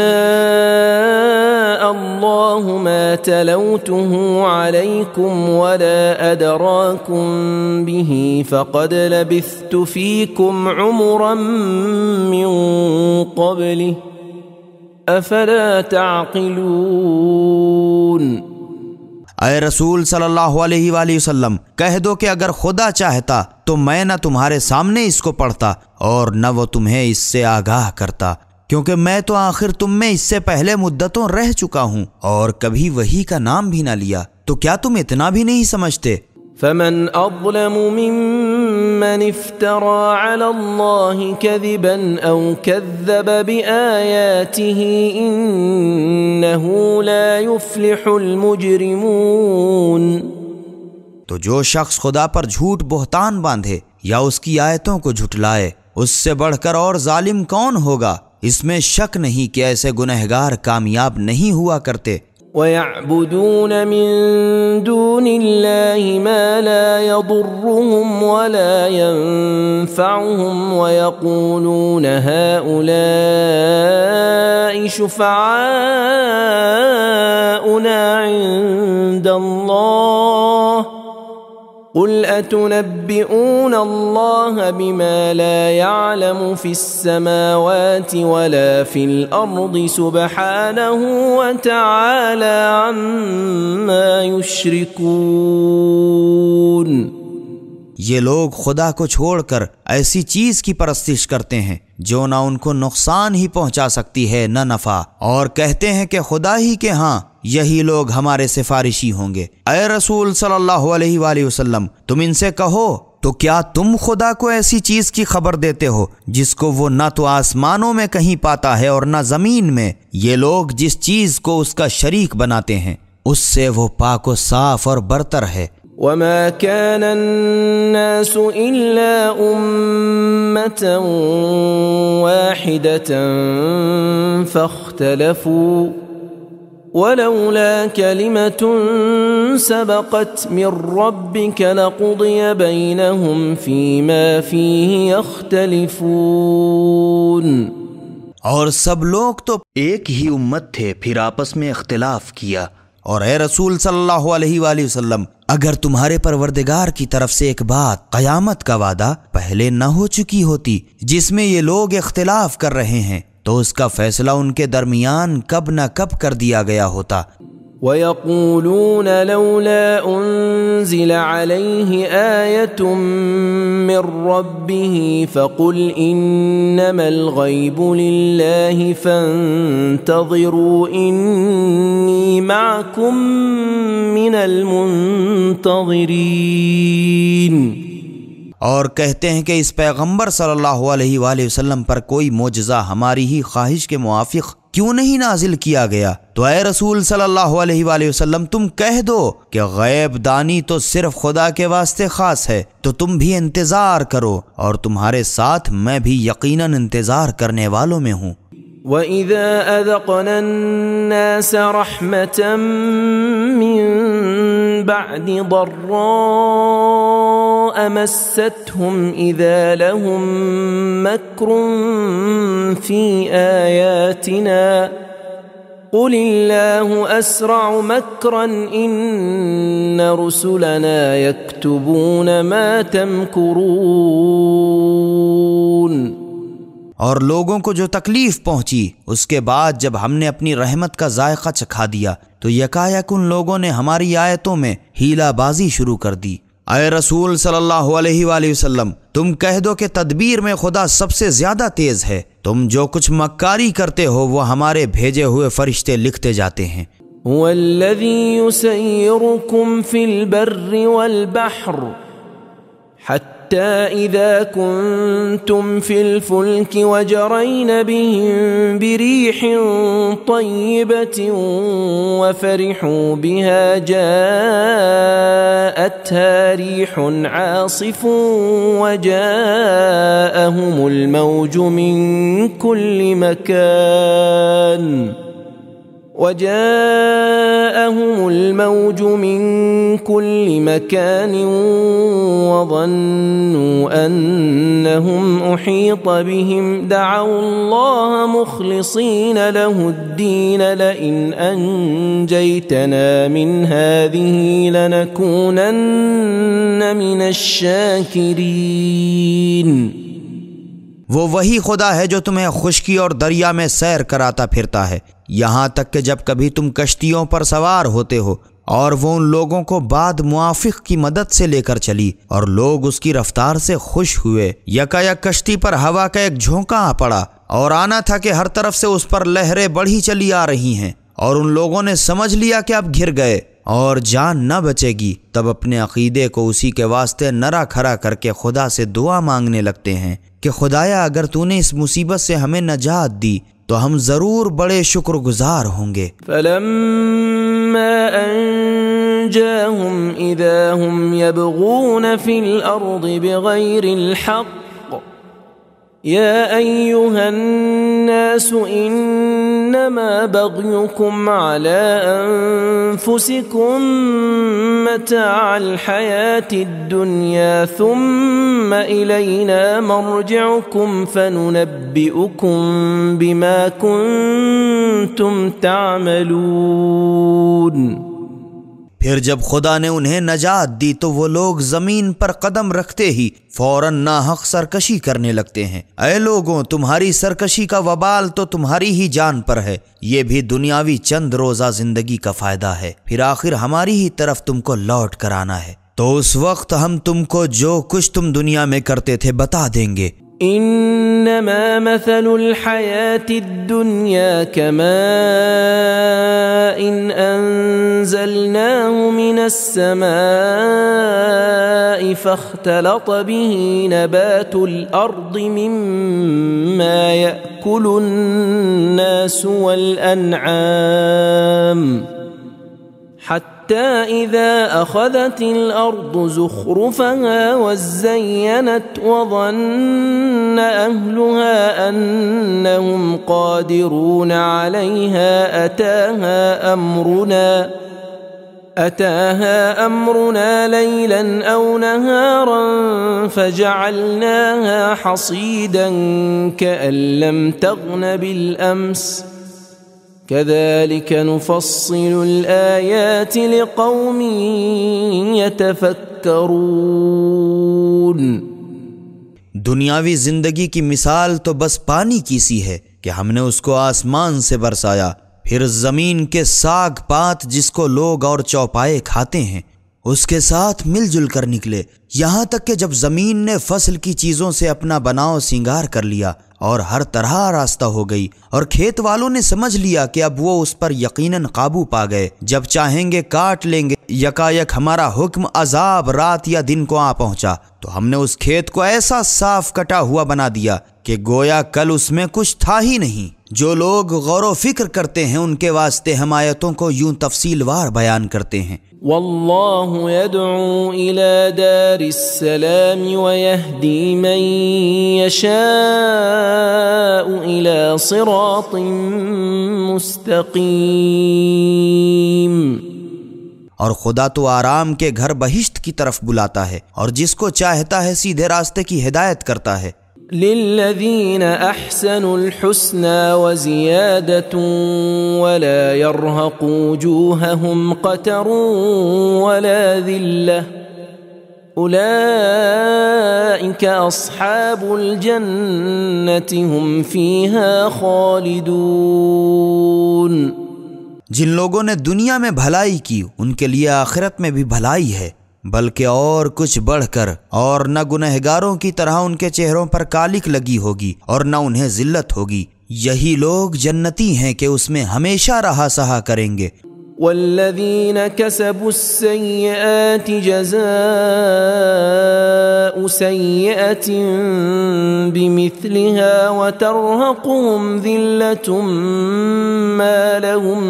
الله ما تلوته عليكم ولا أدراكم به فقد لبثت فيكم عمرا من قبله أفلا تعقلون۔ اے رسول صلی اللہ علیہ وآلہ وسلم، کہہ دو کہ اگر خدا چاہتا تو میں نہ تمہارے سامنے اس کو پڑھتا اور نہ وہ تمہیں اس سے آگاہ کرتا، کیونکہ میں تو آخر تم میں اس سے پہلے مدتوں رہ چکا ہوں اور کبھی وحی کا نام بھی نہ لیا، تو کیا تم اتنا بھی نہیں سمجھتے؟ فمن أظلم ممن افترى على الله كذبا أو كذب بآياته إنه لا يفلح المجرمون۔ تو جو شخص خدا پر جھوٹ بہتان باندھے یا اس کی آیتوں کو جھٹلائے، اس سے بڑھ کر اور ظالم کون ہوگا؟ اس میں شک نہیں کہ ایسے گنہگار کامیاب نہیں ہوا کرتے۔ وَيَعْبُدُونَ مِن دُونِ اللَّهِ مَا لَا يَضُرُّهُمْ وَلَا يَنفَعُهُمْ وَيَقُولُونَ هَؤُلَاءِ شُفَعَاؤُنَا عِندَ اللَّهِ قُلْ أَتُنَبِّئُونَ اللَّهَ بِمَا لَا يَعْلَمُ فِي السَّمَاوَاتِ وَلَا فِي الْأَرْضِ سُبْحَانَهُ وَتَعَالَى عَمَّا يُشْرِكُونَ۔ یہ لوگ خدا کو چھوڑ کر ایسی چیز کی پرستش کرتے ہیں جو نہ ان کو نقصان ہی پہنچا سکتی ہے نہ نفع، اور کہتے ہیں کہ خدا ہی کے ہاں یہی لوگ ہمارے سفارشی ہوں گے۔ اے رسول صلی اللہ علیہ وآلہ وسلم، تم ان سے کہو تو کیا تم خدا کو ایسی چیز کی خبر دیتے ہو جس کو وہ نہ تو آسمانوں میں کہیں پاتا ہے اور نہ زمین میں؟ یہ لوگ جس چیز کو اس کا شریک بناتے ہیں اس سے وہ پاک و صاف اور برتر ہے۔ وَمَا كَانَ النَّاسُ إِلَّا أُمَّةً وَاحِدَةً فَاخْتَلَفُوا ولولا كلمة سبقت من ربك لقضي بينهم فيما فيه يختلفون۔ اور سب لوگ تو ایک ہی امت تھے، پھر آپس میں اختلاف کیا۔ اور اے رسول صلی اللہ علیہ وآلہ وسلم، اگر تمہارے پروردگار کی طرف سے ایک بات، قیامت کا وعدہ، پہلے نہ ہو چکی ہوتی جس میں یہ لوگ اختلاف کر رہے ہیں، تو اس کا فیصلہ ان کے درمیان کب نہ کب کر دیا گیا ہوتا۔ وَيَقُولُونَ لَوْلَا أُنزِلَ عَلَيْهِ آيَةٌ مِّن رَّبِّهِ فَقُلْ إِنَّمَا الْغَيْبُ لِلَّهِ فَانتَظِرُوا إِنِّي مَعَكُم مِّنَ الْمُنتَظِرِينَ۔ اور کہتے ہیں کہ اس پیغمبر صلی اللہ علیہ وآلہ وسلم پر کوئی معجزہ ہماری ہی خواہش کے موافق کیوں نہیں نازل کیا گیا؟ تو اے رسول صلی اللہ علیہ وآلہ وسلم، تم کہہ دو کہ غیب دانی تو صرف خدا کے واسطے خاص ہے، تو تم بھی انتظار کرو، اور تمہارے ساتھ میں بھی یقیناً انتظار کرنے والوں میں ہوں۔ وَإِذَا أَذَقْنَا النَّاسَ رَحْمَةً مِّن بَعْدِ ضَرَّاءَ مَسَّتْهُمْ إِذَا لَهُم مَّكْرٌ فِي آيَاتِنَا قُلِ اللَّهُ أَسْرَعُ مَكْرًا إِنَّ رُسُلَنَا يَكْتُبُونَ مَا تَمْكُرُونَ۔ اور لوگوں کو جو تکلیف پہنچی، اس کے بعد جب ہم نے اپنی رحمت کا ذائقہ چکھا دیا تو یکایک ان لوگوں نے ہماری آیتوں میں ہیلا بازی شروع کر دی۔ اے رسول صلی اللہ علیہ وآلہ وسلم، تم کہہ دو کہ تدبیر میں خدا سب سے زیادہ تیز ہے، تم جو کچھ مکاری کرتے ہو وہ ہمارے بھیجے ہوئے فرشتے لکھتے جاتے ہیں۔ هو الذي يسيركم في البر والبحر حتى إذا كنتم في الفلك وجرين بهم بريح طيبة وفرحوا بها جاءتها ريح عاصف وجاءهم الموج من كل مكان وظنوا أنهم أحيط بهم دعوا الله مخلصين له الدين لئن أنجيتنا من هذه لنكونن من الشاكرين۔ وہ وہی خدا ہے جو تمہیں خشکی اور دریا میں سیر کراتا پھرتا ہے، یہاں تک کہ جب کبھی تم کشتیوں پر سوار ہوتے ہو، اور وہ ان لوگوں کو بعد موافق کی مدد سے لے کر چلی، اور لوگ اس کی رفتار سے خوش ہوئے۔ یکایک کشتی پر ہوا کا ایک جھونکا آ پڑا، اور آنا تھا کہ ہر طرف سے اس پر لہریں بڑھی چلی آ رہی ہیں، اور ان لوگوں نے سمجھ لیا کہ اب گھر گئے اور جان نہ بچے گی، تب اپنے عقیدے کو اسی کے واسطے نرا کھرا کر کے خدا سے دعا مانگنے لگتے ہیں کہ خدایا اگر تو نے اس مصیبت سے ہمیں نجات دی تو ہم ضرور بڑے شکر گزار ہوں گے۔ فلما انجاهم اذا هم يبغون في الارض بغير الحق يا ايها الناس انما بغيكم على انفسكم متاع الحياة الدنيا ثم الينا مرجعكم فننبئكم بما كنتم تعملون۔ پھر جب خدا نے انہیں نجات دی تو وہ لوگ زمین پر قدم رکھتے ہی فوراً ناحق سرکشی کرنے لگتے ہیں۔ اے لوگوں، تمہاری سرکشی کا وبال تو تمہاری ہی جان پر ہے، یہ بھی دنیاوی چند روزہ زندگی کا فائدہ ہے، پھر آخر ہماری ہی طرف تم کو لوٹ کر آنا ہے، تو اس وقت ہم تم کو جو کچھ تم دنیا میں کرتے تھے بتا دیں گے۔ انما مثل الحياة الدنيا كماء انزلناه من السماء فاختلط به نبات الارض مما يأكل الناس والانعام حتى حتى إذا أخذت الأرض زخرفها وزينت وظن أهلها أنهم قادرون عليها أتاها أمرنا ليلا أو نهارا فجعلناها حصيدا كأن لم تغن بالأمس كذلك نفصل الآيات لقوم يتفكرون۔ دنیاوی زندگی کی مثال تو بس پانی کی سی ہے کہ ہم نے اس کو آسمان سے برسایا، پھر زمین کے ساگ پات جس کو لوگ اور چوپائے کھاتے ہیں اس کے ساتھ مل جل کر نکلے، یہاں تک کہ جب زمین نے فصل کی چیزوں سے اپنا بناؤ سنگار کر لیا اور ہر طرح راستہ ہو گئی، اور کھیت والوں نے سمجھ لیا کہ اب وہ اس پر یقیناً قابو پا گئے، جب چاہیں گے کاٹ لیں گے، یکایک ہمارا حکم عذاب رات یا دن کو آ پہنچا تو ہم نے اس کھیت کو ایسا صاف کٹا ہوا بنا دیا کہ گویا کل اس میں کچھ تھا ہی نہیں۔ جو لوگ غور و فکر کرتے ہیں ان کے واسطے ہم آیتوں کو یوں تفصیل وار بیان کرتے ہیں۔ واللہ يدعو إلى دار السلام ويهدي من يشاء إلى صراط مستقيم۔ اور خدا تو آرام کے گھر بہشت کی طرف بلاتا ہے اور جس کو چاہتا ہے سیدھے راستے کی ہدایت کرتا ہے۔ للذین احسنوا الحسنى وزیادة ولا يرهق وجوههم قتر ولا ذلة اولئک اصحاب الجنة هم فيها خالدون۔ جن لوگوں نے دنیا میں بھلائی کی ان کے لیے آخرت میں بھی بھلائی ہے، بلکہ اور کچھ بڑھ کر، اور نہ گنہگاروں کی طرح ان کے چہروں پر کالک لگی ہوگی اور نہ انہیں ذلت ہوگی، یہی لوگ جنتی ہیں کہ اس میں ہمیشہ رہا سہا کریں گے۔ والذین کسبوا السیئات جزاء سیئة بمثلها وترهقهم ذلة ما لهم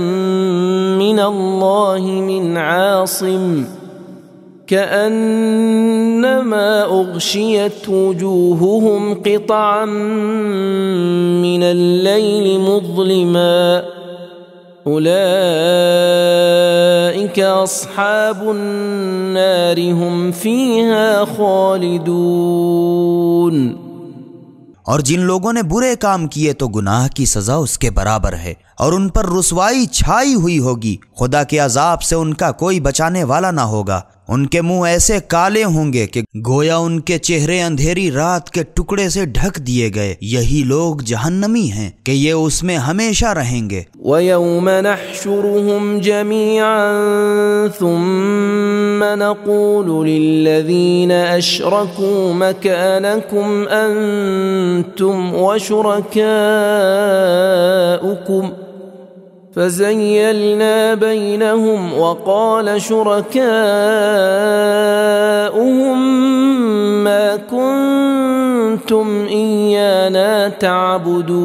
من اللہ من عاصم كأنما أغشيت وجوههم قطعا من الليل مظلما أولئك أصحاب النار هم فيها خالدون۔ اور جن لوگوں نے برے کام کیے تو گناہ کی سزا اس کے برابر ہے اور ان پر رسوائی چھائی ہوئی ہوگی، خدا کے عذاب سے ان کا کوئی بچانے والا نہ ہوگا۔ ان کے منہ ایسے کالے ہوں گے کہ گویا ان کے چہرے اندھیری رات کے ٹکڑے سے ڈھک دیے گئے، یہی لوگ جہنمی ہیں کہ یہ اس میں ہمیشہ رہیں گے۔ وَيَوْمَ نَحْشُرُهُمْ جَمِيعًا ثُمَّ نَقُولُ لِلَّذِينَ أَشْرَكُوا مَكَانَكُمْ أَنْتُمْ وَشُرَكَاؤُكُمْ فَزَيَّلْنَا بَيْنَهُمْ وَقَالَ شُرَكَاؤُهُمْ مَا كُنْتُمْ إِيَّانَا تَعْبُدُونَ۔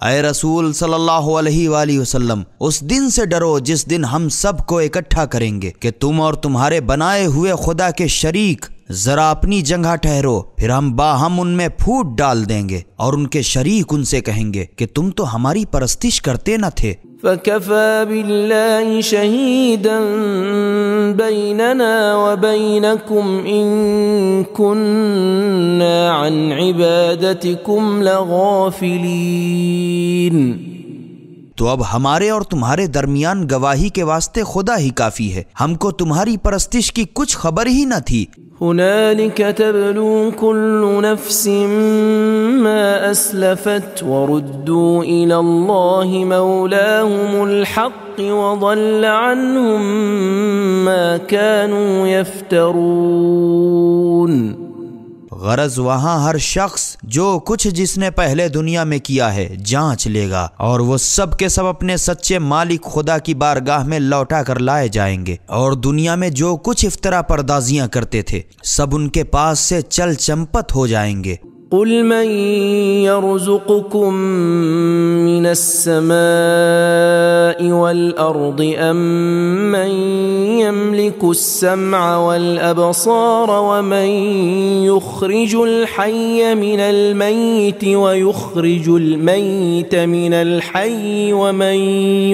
اے رسول صلی اللہ علیہ وآلہ وسلم، اس دن سے ڈرو جس دن ہم سب کو اکٹھا کریں گے کہ تم اور تمہارے بنائے ہوئے خدا کے شریک ذرا اپنی جگہ ٹھہرو، پھر ہم باہم ان میں پھوٹ ڈال دیں گے، اور ان کے شریک ان سے کہیں گے کہ تم تو ہماری پرستش کرتے نہ تھے۔ فَكَفَى بِاللَّهِ شَهِيدًا بَيْنَنَا وَبَيْنَكُمْ إِن كُنَّا عَنْ عِبَادَتِكُمْ لَغَافِلِينَ۔ تو اب ہمارے اور تمہارے درمیان گواہی کے واسطے خدا ہی کافی ہے، ہم کو تمہاری پرستش کی کچھ خبر ہی نہ تھی۔ هنالك تبلو كل نفس ما أسلفت وردوا إلى الله مولاهم الحق وضل عنهم ما كانوا يفترون۔ غرض وہاں ہر شخص جو کچھ جس نے پہلے دنیا میں کیا ہے جانچ لے گا، اور وہ سب کے سب اپنے سچے مالک خدا کی بارگاہ میں لوٹا کر لائے جائیں گے، اور دنیا میں جو کچھ افطرا پردازیاں کرتے تھے سب ان کے پاس سے چل چمپت ہو جائیں گے۔ قل من يرزقكم من السماء والأرض أم من يملك السمع والأبصار ومن يخرج الحي من الميت ويخرج الميت من الحي ومن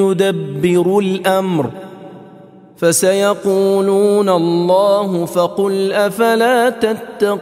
يدبر الأمر فسيقولون الله فقل أفلا تتقون۔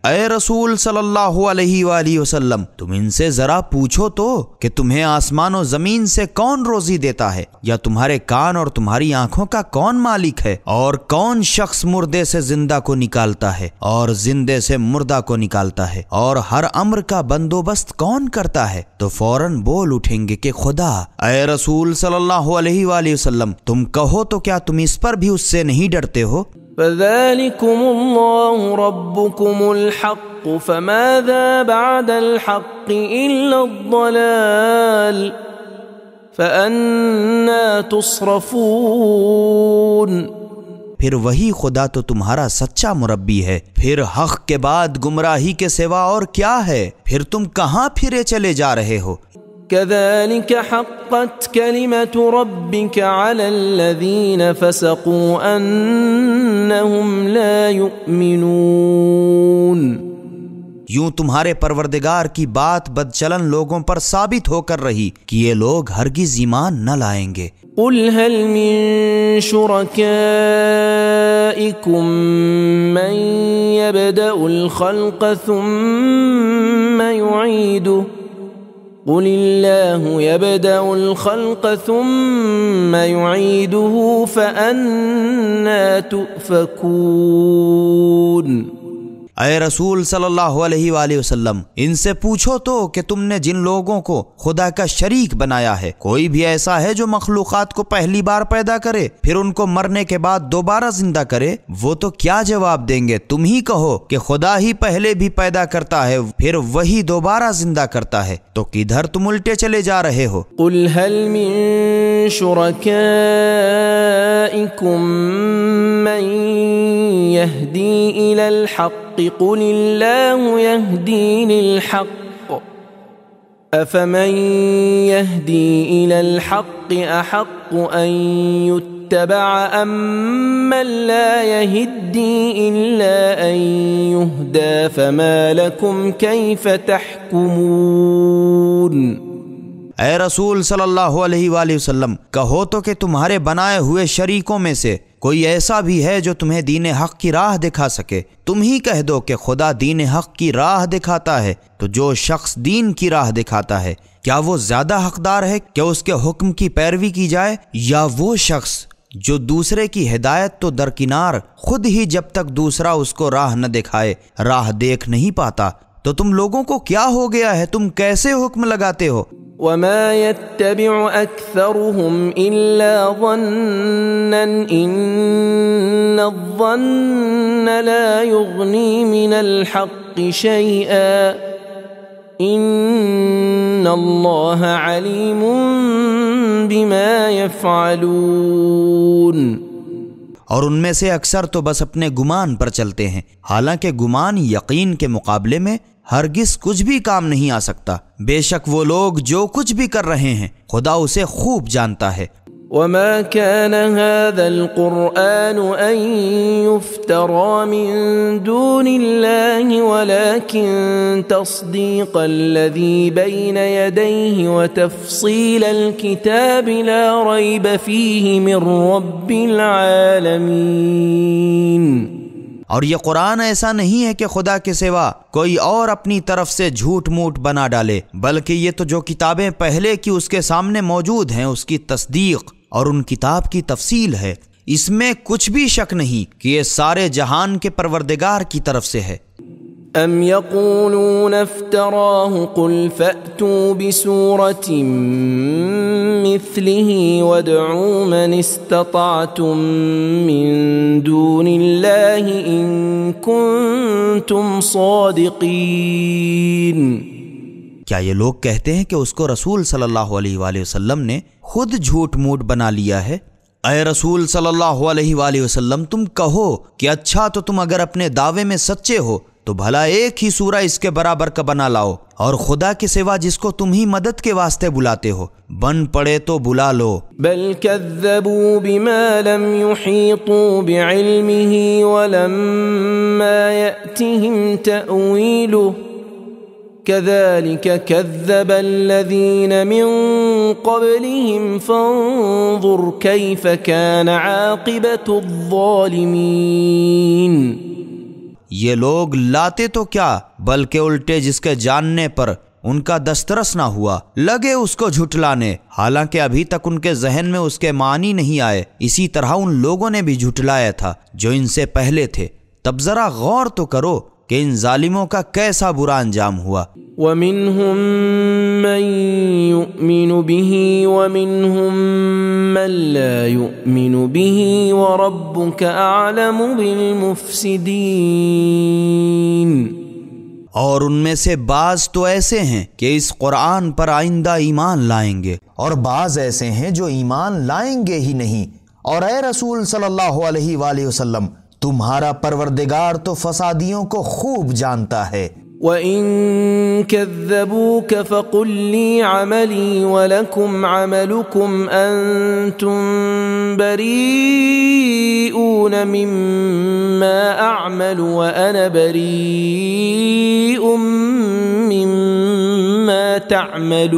اے رسول صلی اللہ علیہ وآلہ وسلم، تم ان سے ذرا پوچھو تو کہ تمہیں آسمان و زمین سے کون روزی دیتا ہے، یا تمہارے کان اور تمہاری آنکھوں کا کون مالک ہے، اور کون شخص مردے سے زندہ کو نکالتا ہے اور زندے سے مردہ کو نکالتا ہے، اور ہر امر کا بندوبست کون کرتا ہے؟ تو فوراً بول اٹھیں گے کہ خدا۔ اے رسول صلی اللہ علیہ وآلہ وسلم، تم کہو تو کیا تم اس پر بھی اس سے نہیں ڈرتے ہو؟ فذلكم الله ربكم الحق فماذا بعد الحق إلا الضلال فأنا تصرفون۔ پھر وہی خدا تو تمہارا سچا مربی ہے، پھر حق کے بعد گمراہی کے سوا اور کیا ہے؟ پھر تم کہاں پھرے چلے جا رہے ہو؟ كذلك حقت كلمة ربك على الذين فسقوا أنهم لا يؤمنون۔ یوں تمہارے پروردگار کی بات بدچلن لوگوں پر ثابت ہو کر رہی کہ یہ لوگ ہرگز ایمان نہ لائیں گے۔ قل هل من شركائكم من يبدأ الخلق ثم يعيده قل الله يبدأ الخلق ثم يعيده فأنا تؤفكون۔ اے رسول صلی اللہ علیہ وآلہ وسلم، ان سے پوچھو تو کہ تم نے جن لوگوں کو خدا کا شریک بنایا ہے، کوئی بھی ایسا ہے جو مخلوقات کو پہلی بار پیدا کرے پھر ان کو مرنے کے بعد دوبارہ زندہ کرے؟ وہ تو کیا جواب دیں گے؟ تم ہی کہو کہ خدا ہی پہلے بھی پیدا کرتا ہے پھر وہی دوبارہ زندہ کرتا ہے، تو کدھر تم الٹے چلے جا رہے ہو؟ قل هل من شركائكم من يهدي إلى الحق قل الله يهدي للحق أفمن يهدي إلى الحق أحق أن يتبع أم من لا يهدي إلا أن يهدى فما لكم كيف تحكمون۔ اے رسول صلی اللہ علیہ وآلہ وسلم، کہو تو کہ تمہارے بنائے ہوئے شریکوں میں سے کوئی ایسا بھی ہے جو تمہیں دین حق کی راہ دکھا سکے؟ تم ہی کہہ دو کہ خدا دین حق کی راہ دکھاتا ہے، تو جو شخص دین کی راہ دکھاتا ہے کیا وہ زیادہ حقدار ہے کہ اس کے حکم کی پیروی کی جائے، یا وہ شخص جو دوسرے کی ہدایت تو درکنار خود ہی جب تک دوسرا اس کو راہ نہ دکھائے راہ دیکھ نہیں پاتا؟ تو تم لوگوں کو کیا ہو گیا ہے؟ تم کیسے حکم لگاتے ہو؟ وما يتبع أكثرهم إلا ظنا إن الظن لا يغني من الحق شيئا إن الله عليم بما يفعلون۔ اور ان میں سے اکثر تو بس اپنے گمان پر چلتے ہیں، حالانکہ گمان یقین کے مقابلے میں ہرگز کچھ بھی کام نہیں آ سکتا۔ بے شک وہ لوگ جو کچھ بھی کر رہے ہیں خدا اسے خوب جانتا ہے۔ وما كان هذا القرآن أن يفترى من دون الله ولكن تصديق الذي بين يديه وتفصيل الكتاب لا ريب فيه من رب العالمين۔ اور یہ قرآن ایسا نہیں ہے کہ خدا کے سوا کوئی اور اپنی طرف سے جھوٹ موٹ بنا ڈالے، بلکہ یہ تو جو کتابیں پہلے کی اس کے سامنے موجود ہیں اس کی تصدیق اور ان کتاب کی تفصیل ہے، اس میں کچھ بھی شک نہیں کہ یہ سارے جہان کے پروردگار کی طرف سے ہے۔ ام یقولون افتراه قل فأتوا بسورة مثله وادعوا من استطعتم من دون الله إن كنتم صادقين۔ کیا یہ لوگ کہتے ہیں کہ اس کو رسول صلی اللہ علیہ وآلہ وسلم نے خود جھوٹ موٹ بنا لیا ہے؟ اے رسول صلی اللہ علیہ وآلہ وسلم تم کہو کہ اچھا تو تم اگر اپنے دعوے میں سچے ہو تو بھلا ایک ہی سورہ اس کے برابر کا بنا لاؤ، اور خدا کے سوا جس کو تم ہی مدد کے واسطے بلاتے ہو بن پڑے تو بلا لو۔ بل كذبوا بما لم يحيطوا بعلمه ولما يأتهم تأويله كذلك كذب الذين من قبلهم فانظر كيف كان عاقبة الظالمين۔ یہ لوگ لاتے تو کیا بلکہ الٹے جس کے جاننے پر ان کا دسترس نہ ہوا لگے اس کو جھٹلانے، حالانکہ ابھی تک ان کے ذہن میں اس کے معنی نہیں آئے۔ اسی طرح ان لوگوں نے بھی جھٹلایا تھا جو ان سے پہلے تھے۔ تب ذرا غور تو کرو کہ ان ظالموں کا کیسا برا انجام ہوا۔ وَمِنْهُمْ مَنْ يُؤْمِنُ بِهِ وَمِنْهُمْ مَنْ لَا يُؤْمِنُ بِهِ وَرَبُّكَ أَعْلَمُ بِالْمُفْسِدِينَ۔ اور ان میں سے بعض تو ایسے ہیں کہ اس قرآن پر آئندہ ایمان لائیں گے، اور بعض ایسے ہیں جو ایمان لائیں گے ہی نہیں۔ اور اے رسول صلی اللہ علیہ وآلہ وسلم تمہارا پروردگار تو فسادیوں کو خوب جانتا ہے۔ وَإِن كَذَّبُوكَ فَقُلْ لِي عَمَلِي وَلَكُمْ عَمَلُكُمْ أَنْتُمْ بَرِيئُونَ مِمَّا أَعْمَلُ وَأَنَا بَرِيءٌ مِّمَّا تَعْمَلُونَ۔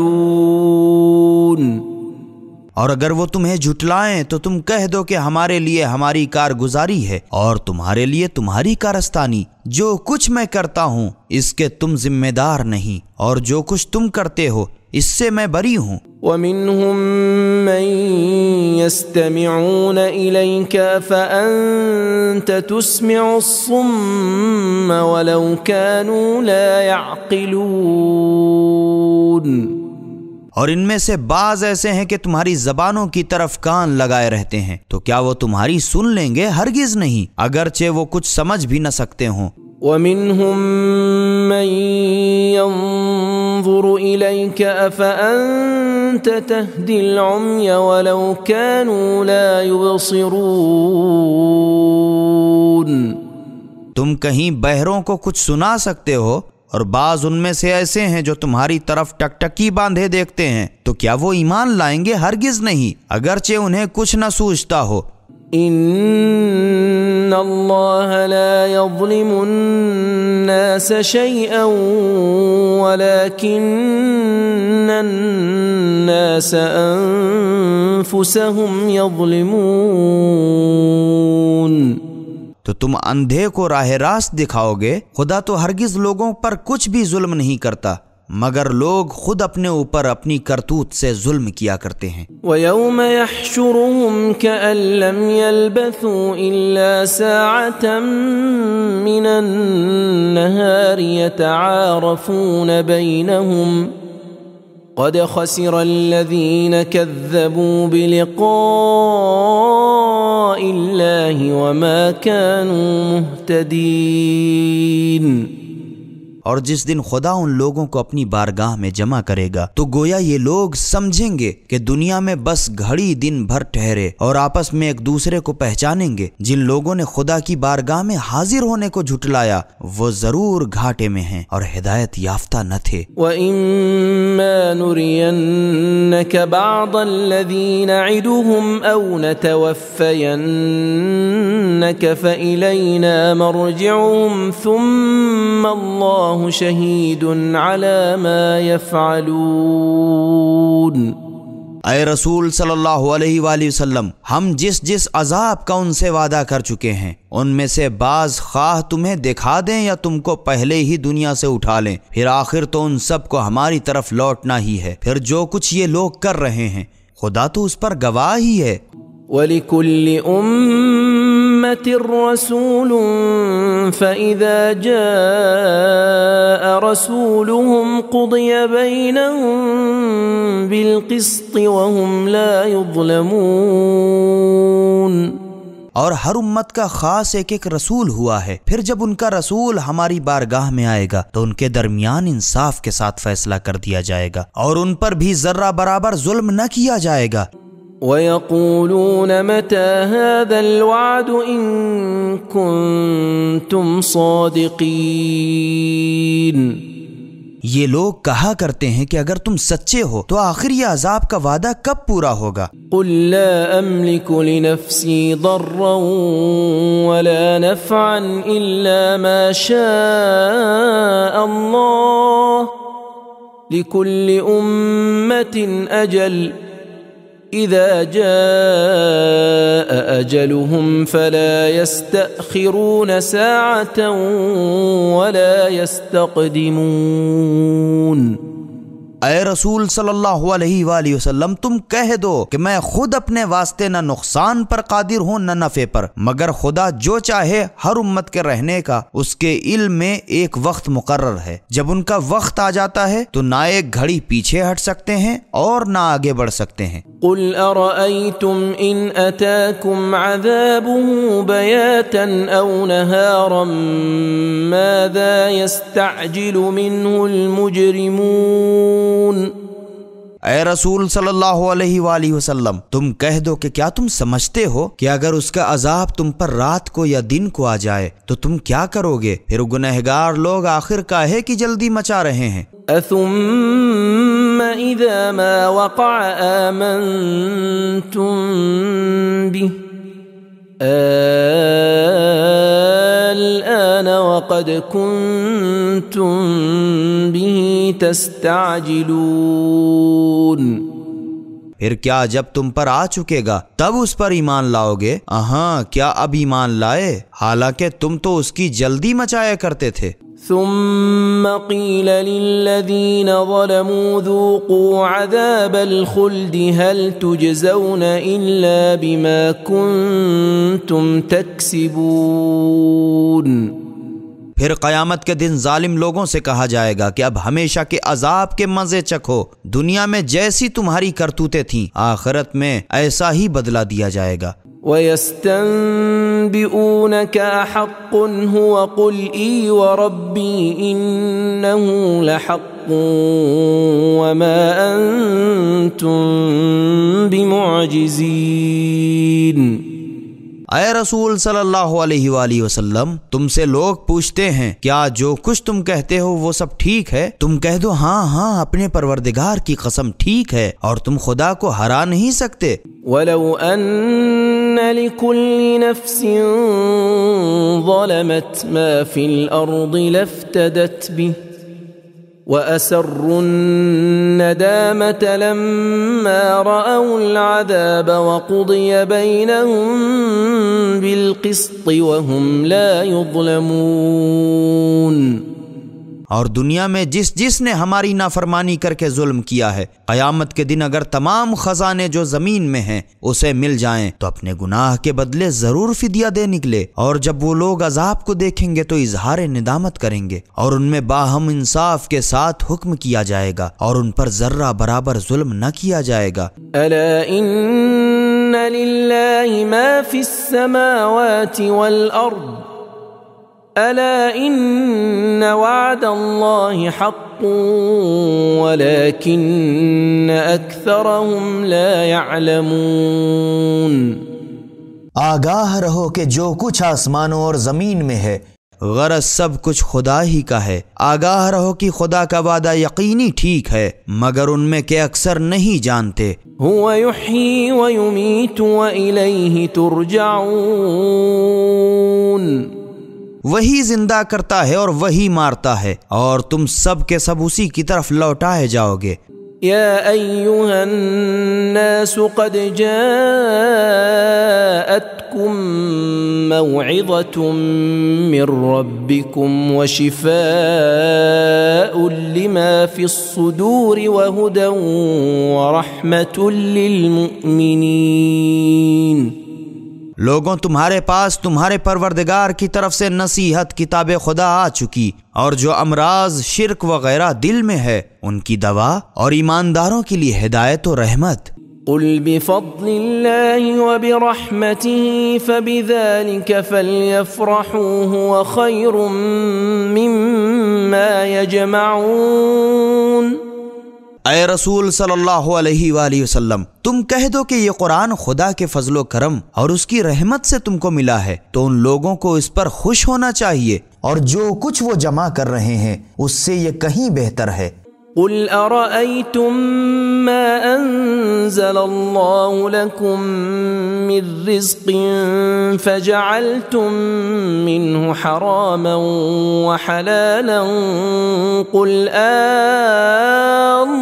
اور اگر وہ تمہیں جھٹلائیں تو تم کہہ دو کہ ہمارے لیے ہماری کارگزاری ہے اور تمہارے لیے تمہاری کارستانی۔ جو کچھ میں کرتا ہوں اس کے تم ذمہ دار نہیں، اور جو کچھ تم کرتے ہو اس سے میں بری ہوں۔ وَمِنْهُمْ مَنْ يَسْتَمِعُونَ إِلَيْكَ فَأَنْتَ تُسْمِعُ الصُّمَّ وَلَوْ كَانُوا لَا يَعْقِلُونَ۔ اور ان میں سے بعض ایسے ہیں کہ تمہاری زبانوں کی طرف کان لگائے رہتے ہیں، تو کیا وہ تمہاری سن لیں گے؟ ہرگز نہیں، اگرچہ وہ کچھ سمجھ بھی نہ سکتے ہوں۔ وَمِنْهُمْ مَنْ يَنْظُرُ إِلَيْكَ أَفَأَنْتَ تَهْدِي الْعُمْيَ وَلَوْ كَانُوا لَا يُبْصِرُونَ۔ تم کہیں بہروں کو کچھ سنا سکتے ہو، اور بعض ان میں سے ایسے ہیں جو تمہاری طرف ٹکٹکی باندھے دیکھتے ہیں، تو کیا وہ ایمان لائیں گے؟ ہرگز نہیں، اگرچہ انہیں کچھ نہ سوچتا ہو۔ ان اللہ لا یظلم الناس شیئا ولكن الناس انفسهم یظلمون۔ تو تم اندھے کو راہ راست دکھاؤ گے؟ خدا تو ہرگز لوگوں پر کچھ بھی ظلم نہیں کرتا، مگر لوگ خود اپنے اوپر اپنی کرتوت سے ظلم کیا کرتے ہیں۔ وَيَوْمَ يَحْشُرُهُمْ كَأَن لَّمْ يَلْبَثُوا إِلَّا سَاعَةً مِّنَ النَّهَارِ يَتَعَارَفُونَ بَيْنَهُمْ قَدْ خَسِرَ الَّذِينَ كَذَّبُوا بِلِقَاءِ اللَّهِ وَمَا كَانُوا مُهْتَدِينَ۔ اور جس دن خدا ان لوگوں کو اپنی بارگاہ میں جمع کرے گا تو گویا یہ لوگ سمجھیں گے کہ دنیا میں بس گھڑی دن بھر ٹھہرے، اور آپس میں ایک دوسرے کو پہچانیں گے۔ جن لوگوں نے خدا کی بارگاہ میں حاضر ہونے کو جھٹلایا وہ ضرور گھاٹے میں ہیں اور ہدایت یافتہ نہ تھے۔ وَإِمَّا نُرِيَنَّكَ بَعْضَ الَّذِي نَعِدُهُمْ أَوْ نَتَوَفَّيَنَّكَ فَإِلَيْنَا مَرْجِعُهُمْ ثُمَّ اللَّهُ شَهِيدٌ عَلَى مَا يَفْعَلُونَ۔ اے رسول صلی اللہ علیہ وآلہ وسلم ہم جس عذاب کا ان سے وعدہ کر چکے ہیں ان میں سے بعض خواہ تمہیں دکھا دیں یا تم کو پہلے ہی دنیا سے اٹھا لیں، پھر آخر تو ان سب کو ہماری طرف لوٹنا ہی ہے۔ پھر جو کچھ یہ لوگ کر رہے ہیں خدا تو اس پر گواہ ہی ہے۔ وَلِكُلِّ أُمَّةٍ رَسُولٌ فَإِذَا جَاءَ رَسُولُهُمْ قُضِيَ بَيْنَهُم بِالْقِسْطِ وَهُمْ لَا يُظْلَمُونَ۔ اور ہر امت کا خاص ایک رسول ہوا ہے، پھر جب ان کا رسول ہماری بارگاہ میں آئے گا تو ان کے درمیان انصاف کے ساتھ فیصلہ کر دیا جائے گا، اور ان پر بھی ذرہ برابر ظلم نہ کیا جائے گا۔ ويقولون متى هذا الوعد إن كنتم صادقين یہ لوگ کہا کرتے ہیں کہ اگر تم سچے ہو تو آخر یہ عذاب کا وعدہ کب پورا ہوگا؟ قل لا أملك لنفسي ضرا ولا نفعا إلا ما شاء الله لكل أمة أجل إذا جاء أجلهم فلا يستأخرون ساعة ولا يستقدمون۔ اے رسول صلی اللہ علیہ وآلہ وسلم تم کہہ دو کہ میں خود اپنے واسطے نہ نقصان پر قادر ہوں نہ نفع پر، مگر خدا جو چاہے ہر امت کے رہنے کا اس کے علم میں ایک وقت مقرر ہے، جب ان کا وقت آ جاتا ہے تو نہ ایک گھڑی پیچھے ہٹ سکتے ہیں اور نہ آگے بڑھ سکتے ہیں۔ قل أرأيتم إن أتاكم عذابه بياتا أو نهارا ماذا يستعجل منه المجرمون۔ اے رسول صلی اللہ علیہ وآلہ وسلم تم کہہ دو کہ کیا تم سمجھتے ہو کہ اگر اس کا عذاب تم پر رات کو یا دن کو آ جائے تو تم کیا کرو گے؟ پھر گنہگار لوگ آخر کاہے کی جلدی مچا رہے ہیں؟ أثم إذا ما وقع آمنتم به الآن وقد كنتم به تستعجلون۔ پھر کیا جب تم پر آ چکے گا تب اس پر ایمان لاؤ گے؟ ہاں کیا اب ایمان لائے حالانکہ تم تو اس کی جلدی مچایا کرتے تھے۔ ثم قيل للذين ظلموا ذوقوا عذاب الخلد هل تجزون إلا بما كنتم تكسبون۔ پھر قیامت کے دن ظالم لوگوں سے کہا جائے گا کہ اب ہمیشہ کے عذاب کے مزے چکھو، دنیا میں جیسی تمہاری کرتوتیں تھیں آخرت میں ایسا ہی بدلہ دیا جائے گا۔ وَيَسْتَنبِئُونَكَ أَحَقٌّ هُوَ قُلْ إِي وَرَبِّي إِنَّهُ لَحَقٌّ وَمَا أَنْتُمْ بِمُعْجِزِينَ۔ اے رسول صلی اللہ علیہ وآلہ وسلم تم سے لوگ پوچھتے ہیں کیا جو کچھ تم کہتے ہو وہ سب ٹھیک ہے؟ تم کہہ دو ہاں ہاں اپنے پروردگار کی قسم ٹھیک ہے اور تم خدا کو ہرا نہیں سکتے۔ وَلَوْ أَنَّ لِكُلِّ نَفْسٍ ظَلَمَتْ مَا فِي الْأَرْضِ لَافْتَدَتْ بِهِ وَأَسَرُّوا النَّدَامَةَ لَمَّا رَأَوُا الْعَذَابَ وَقُضِيَ بَيْنَهُم بِالْقِسْطِ وَهُمْ لَا يُظْلَمُونَ۔ اور دنیا میں جس جس نے ہماری نافرمانی کر کے ظلم کیا ہے قیامت کے دن اگر تمام خزانے جو زمین میں ہیں اسے مل جائیں تو اپنے گناہ کے بدلے ضرور فدیہ دے نکلے، اور جب وہ لوگ عذاب کو دیکھیں گے تو اظہار ندامت کریں گے، اور ان میں باہم انصاف کے ساتھ حکم کیا جائے گا اور ان پر ذرہ برابر ظلم نہ کیا جائے گا۔ ألا إن لله ما في السماوات والأرض ألا إن وعد الله حق ولكن أكثرهم لا يعلمون۔ آگاہ رہو کہ جو کچھ آسمانوں اور زمین میں ہے غرض سب کچھ خدا ہی کا ہے، آگاہ رہو کہ خدا کا وعدہ یقینی ٹھیک ہے مگر ان میں کے اکثر نہیں جانتے۔ هو يحيي ويميت وإليه ترجعون۔ وہی زندہ کرتا ہے اور وہی مارتا ہے اور تم سب کے سب اسی کی طرف لوٹائے جاؤ گے۔ يا أيها الناس قد جاءتكم موعظة من ربكم وشفاء لما في الصدور وهدى ورحمة للمؤمنين۔ لوگوں تمہارے پاس تمہارے پروردگار کی طرف سے نصیحت کتاب خدا آ چکی، اور جو امراض شرک وغیرہ دل میں ہے ان کی دوا اور ایمانداروں کے لیے ہدایت و رحمت۔ قل بفضل الله وبرحمته فبذلك فليفرحوا هو خير مما يجمعون۔ اے رسول صلی اللہ علیہ وآلہ وسلم تم کہہ دو کہ یہ قرآن خدا کے فضل و کرم اور اس کی رحمت سے تم کو ملا ہے، تو ان لوگوں کو اس پر خوش ہونا چاہیے، اور جو کچھ وہ جمع کر رہے ہیں اس سے یہ کہیں بہتر ہے۔ قل أرأيتم ما أنزل الله لكم من رزق فجعلتم منه حراما وحلالا قل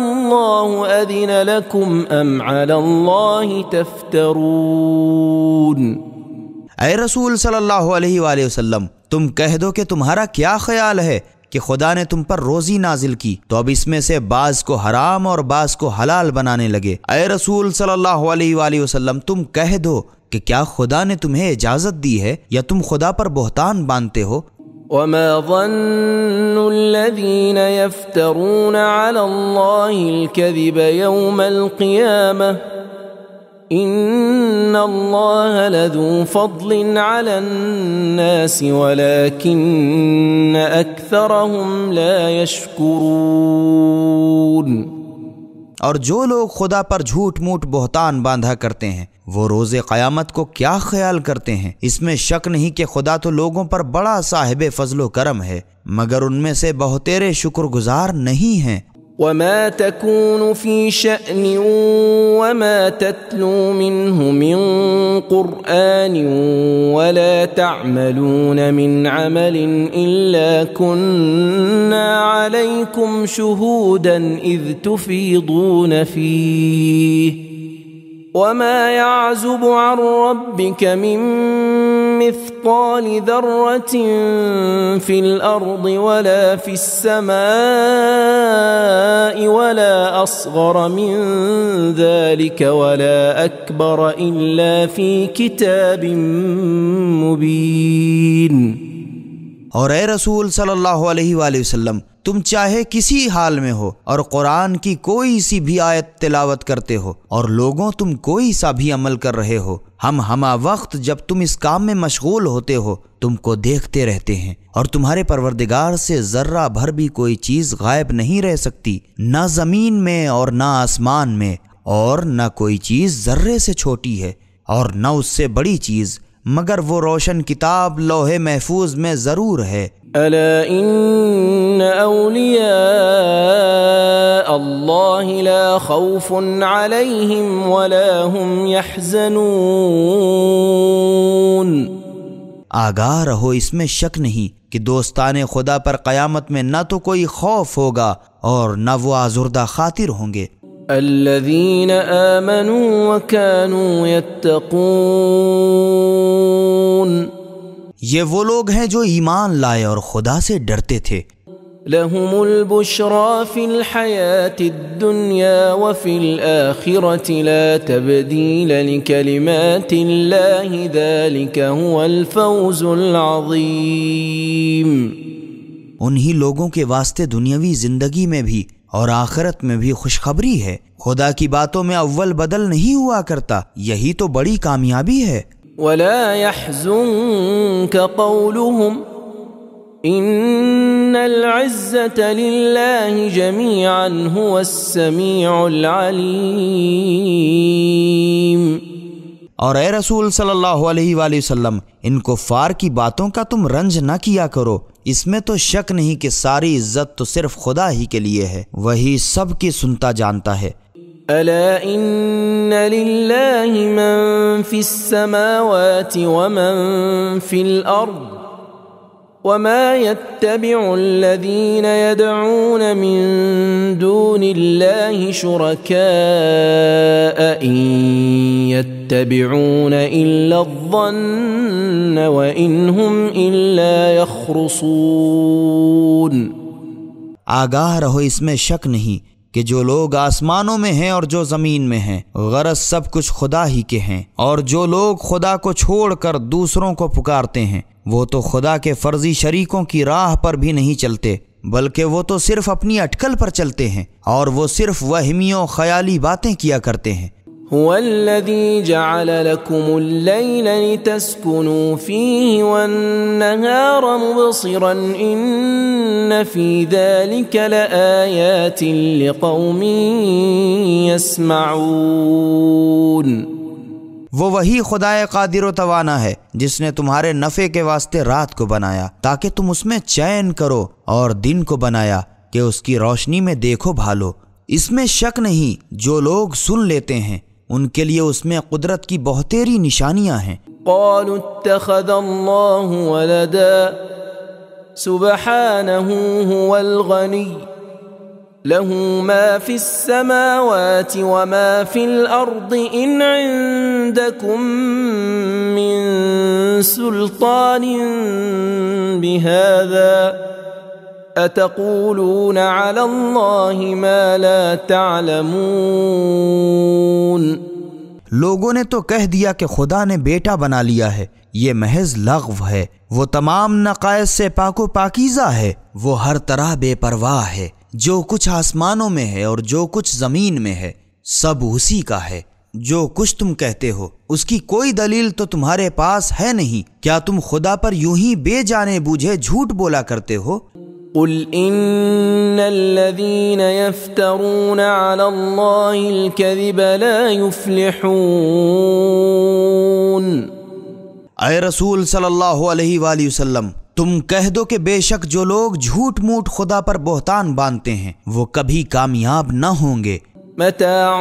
الله أذن لكم أم على الله تفترون۔ اے رسول صلی اللہ علیہ وآلہ وسلم تم کہہ دو کہ تمہارا کیا خیال ہے کہ خدا نے تم پر روزی نازل کی تو اب اس میں سے بعض کو حرام اور بعض کو حلال بنانے لگے۔ اے رسول صلی اللہ علیہ وآلہ وسلم تم کہہ دو کہ کیا خدا نے تمہیں اجازت دی ہے یا تم خدا پر بہتان باندھتے ہو؟ وما ظن الذين يفترون على الله الكذب يوم القيامة إن الله لذو فضل على الناس ولكن أكثرهم لا يشكرون۔ اور جو لوگ خدا پر جھوٹ موٹ بہتان باندھا کرتے ہیں وہ روز قیامت کو کیا خیال کرتے ہیں؟ اس میں شک نہیں کہ خدا تو لوگوں پر بڑا صاحب فضل و کرم ہے، مگر ان میں سے بہتیرے شکر گزار نہیں ہیں۔ وما تكون في شأن وما تتلو منه من قرآن ولا تعملون من عمل إلا كنا عليكم شهودا إذ تفيضون فيه وما يعزب عن ربك من مثقال ذرة في الأرض ولا في السماء ولا أصغر من ذلك ولا أكبر إلا في كتاب مبين۔ اور اے رسول صلی اللہ علیہ وآلہ وسلم تم چاہے کسی حال میں ہو اور قرآن کی کوئی سی بھی آیت تلاوت کرتے ہو اور لوگوں تم کوئی سا بھی عمل کر رہے ہو، ہم ہمہ وقت جب تم اس کام میں مشغول ہوتے ہو تم کو دیکھتے رہتے ہیں، اور تمہارے پروردگار سے ذرہ بھر بھی کوئی چیز غائب نہیں رہ سکتی، نہ زمین میں اور نہ آسمان میں، اور نہ کوئی چیز ذرے سے چھوٹی ہے اور نہ اس سے بڑی چیز، مگر وہ روشن کتاب لوح محفوظ میں ضرور ہے۔ ألا إن أولياء الله لا خوف عليهم ولا هم يحزنون۔ آگاہ رہو اس میں شک نہیں کہ دوستان خدا پر قیامت میں نہ تو کوئی خوف ہوگا اور نہ وہ آزردہ خاطر ہوں گے۔ الذين آمنوا وكانوا يتقون۔ یہ وہ لوگ ہیں جو ایمان لائے اور خدا سے ڈرتے تھے۔ لهم البشرى في الحياة الدنيا وفي الآخرة لا تبديل لكلمات الله ذلك هو الفوز العظيم۔ انہی لوگوں کے واسطے دنیاوی زندگی میں بھی اور آخرت میں بھی خوشخبری ہے، خدا کی باتوں میں اول بدل نہیں ہوا کرتا، یہی تو بڑی کامیابی ہے۔ ولا يحزنك قولهم إن العزة لله جميعا هو السميع العليم۔ اور اے رسول صلی اللہ علیہ وآلہ وسلم ان کفار کی باتوں کا تم رنج نہ کیا کرو، اس میں تو شک نہیں کہ ساری عزت تو صرف خدا ہی کے لیے ہے، وہی سب کی سنتا جانتا ہے۔ ألا إن لله من في السماوات ومن في الأرض وما يتبع الذين يدعون من دون الله شركاء إن يتبعون إلا الظن وإن هم إلا يخرصون۔ آگاہ رہو اس میں شک نہیں کہ جو لوگ آسمانوں میں ہیں اور جو زمین میں ہیں غرض سب کچھ خدا ہی کے ہیں، اور جو لوگ خدا کو چھوڑ کر دوسروں کو پکارتے ہیں وہ تو خدا کے فرضی شریکوں کی راہ پر بھی نہیں چلتے، بلکہ وہ تو صرف اپنی اٹکل پر چلتے ہیں اور وہ صرف وہمیوں خیالی باتیں کیا کرتے ہیں۔ هو الذي جعل لكم الليل لتسكنوا فيه والنهار مبصرا إن في ذلك لآيات لقوم يسمعون۔ وہ وہی خدائے قادر و توانا ہے جس نے تمہارے نفع کے واسطے رات کو بنایا تاکہ تم اس میں چین کرو، اور دن کو بنایا کہ اس کی روشنی میں دیکھو بھالو۔ اس میں شک نہیں، جو لوگ سن لیتے ہیں ان کے لیے اس میں قدرت کی بہتیری نشانیاں ہیں۔ قالوا اتخذ الله ولدا سبحانه هو الغني له ما في السماوات وما في الأرض إن عندكم من سلطان بهذا أتقولون على الله ما لا تعلمون۔ لوگوں نے تو کہہ دیا کہ خدا نے بیٹا بنا لیا ہے، یہ محض لغو ہے، وہ تمام نقائص سے پاک و پاکیزہ ہے، وہ ہر طرح بے پرواہ ہے، جو کچھ آسمانوں میں ہے اور جو کچھ زمین میں ہے سب اسی کا ہے۔ جو کچھ تم کہتے ہو اس کی کوئی دلیل تو تمہارے پاس ہے نہیں، کیا تم خدا پر یوں ہی بے جانے بوجھے جھوٹ بولا کرتے ہو؟ قل ان الذين يفترون على الله الكذب لا يفلحون۔ اے رسول صلی اللہ علیہ وآلہ وسلم، تم کہہ دو کہ بے شک جو لوگ جھوٹ موٹ خدا پر بہتان باندھتے ہیں وہ کبھی کامیاب نہ ہوں گے۔ متاع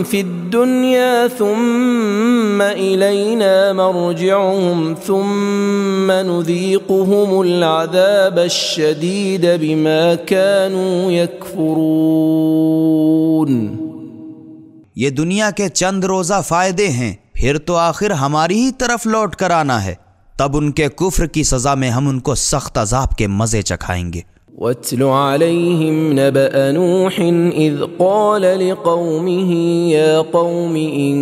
في الدنيا ثم إلينا مرجعهم ثم نذيقهم العذاب الشديد بما كانوا يكفرون۔ یہ دنیا کے چند روزہ فائدے ہیں، پھر تو آخر ہماری ہی طرف لوٹ کر آنا ہے، تب ان کے کفر کی سزا میں ہم ان کو سخت عذاب کے مزے چکھائیں گے۔ واتل عليهم نبأ نوح إذ قال لقومه يا قوم إن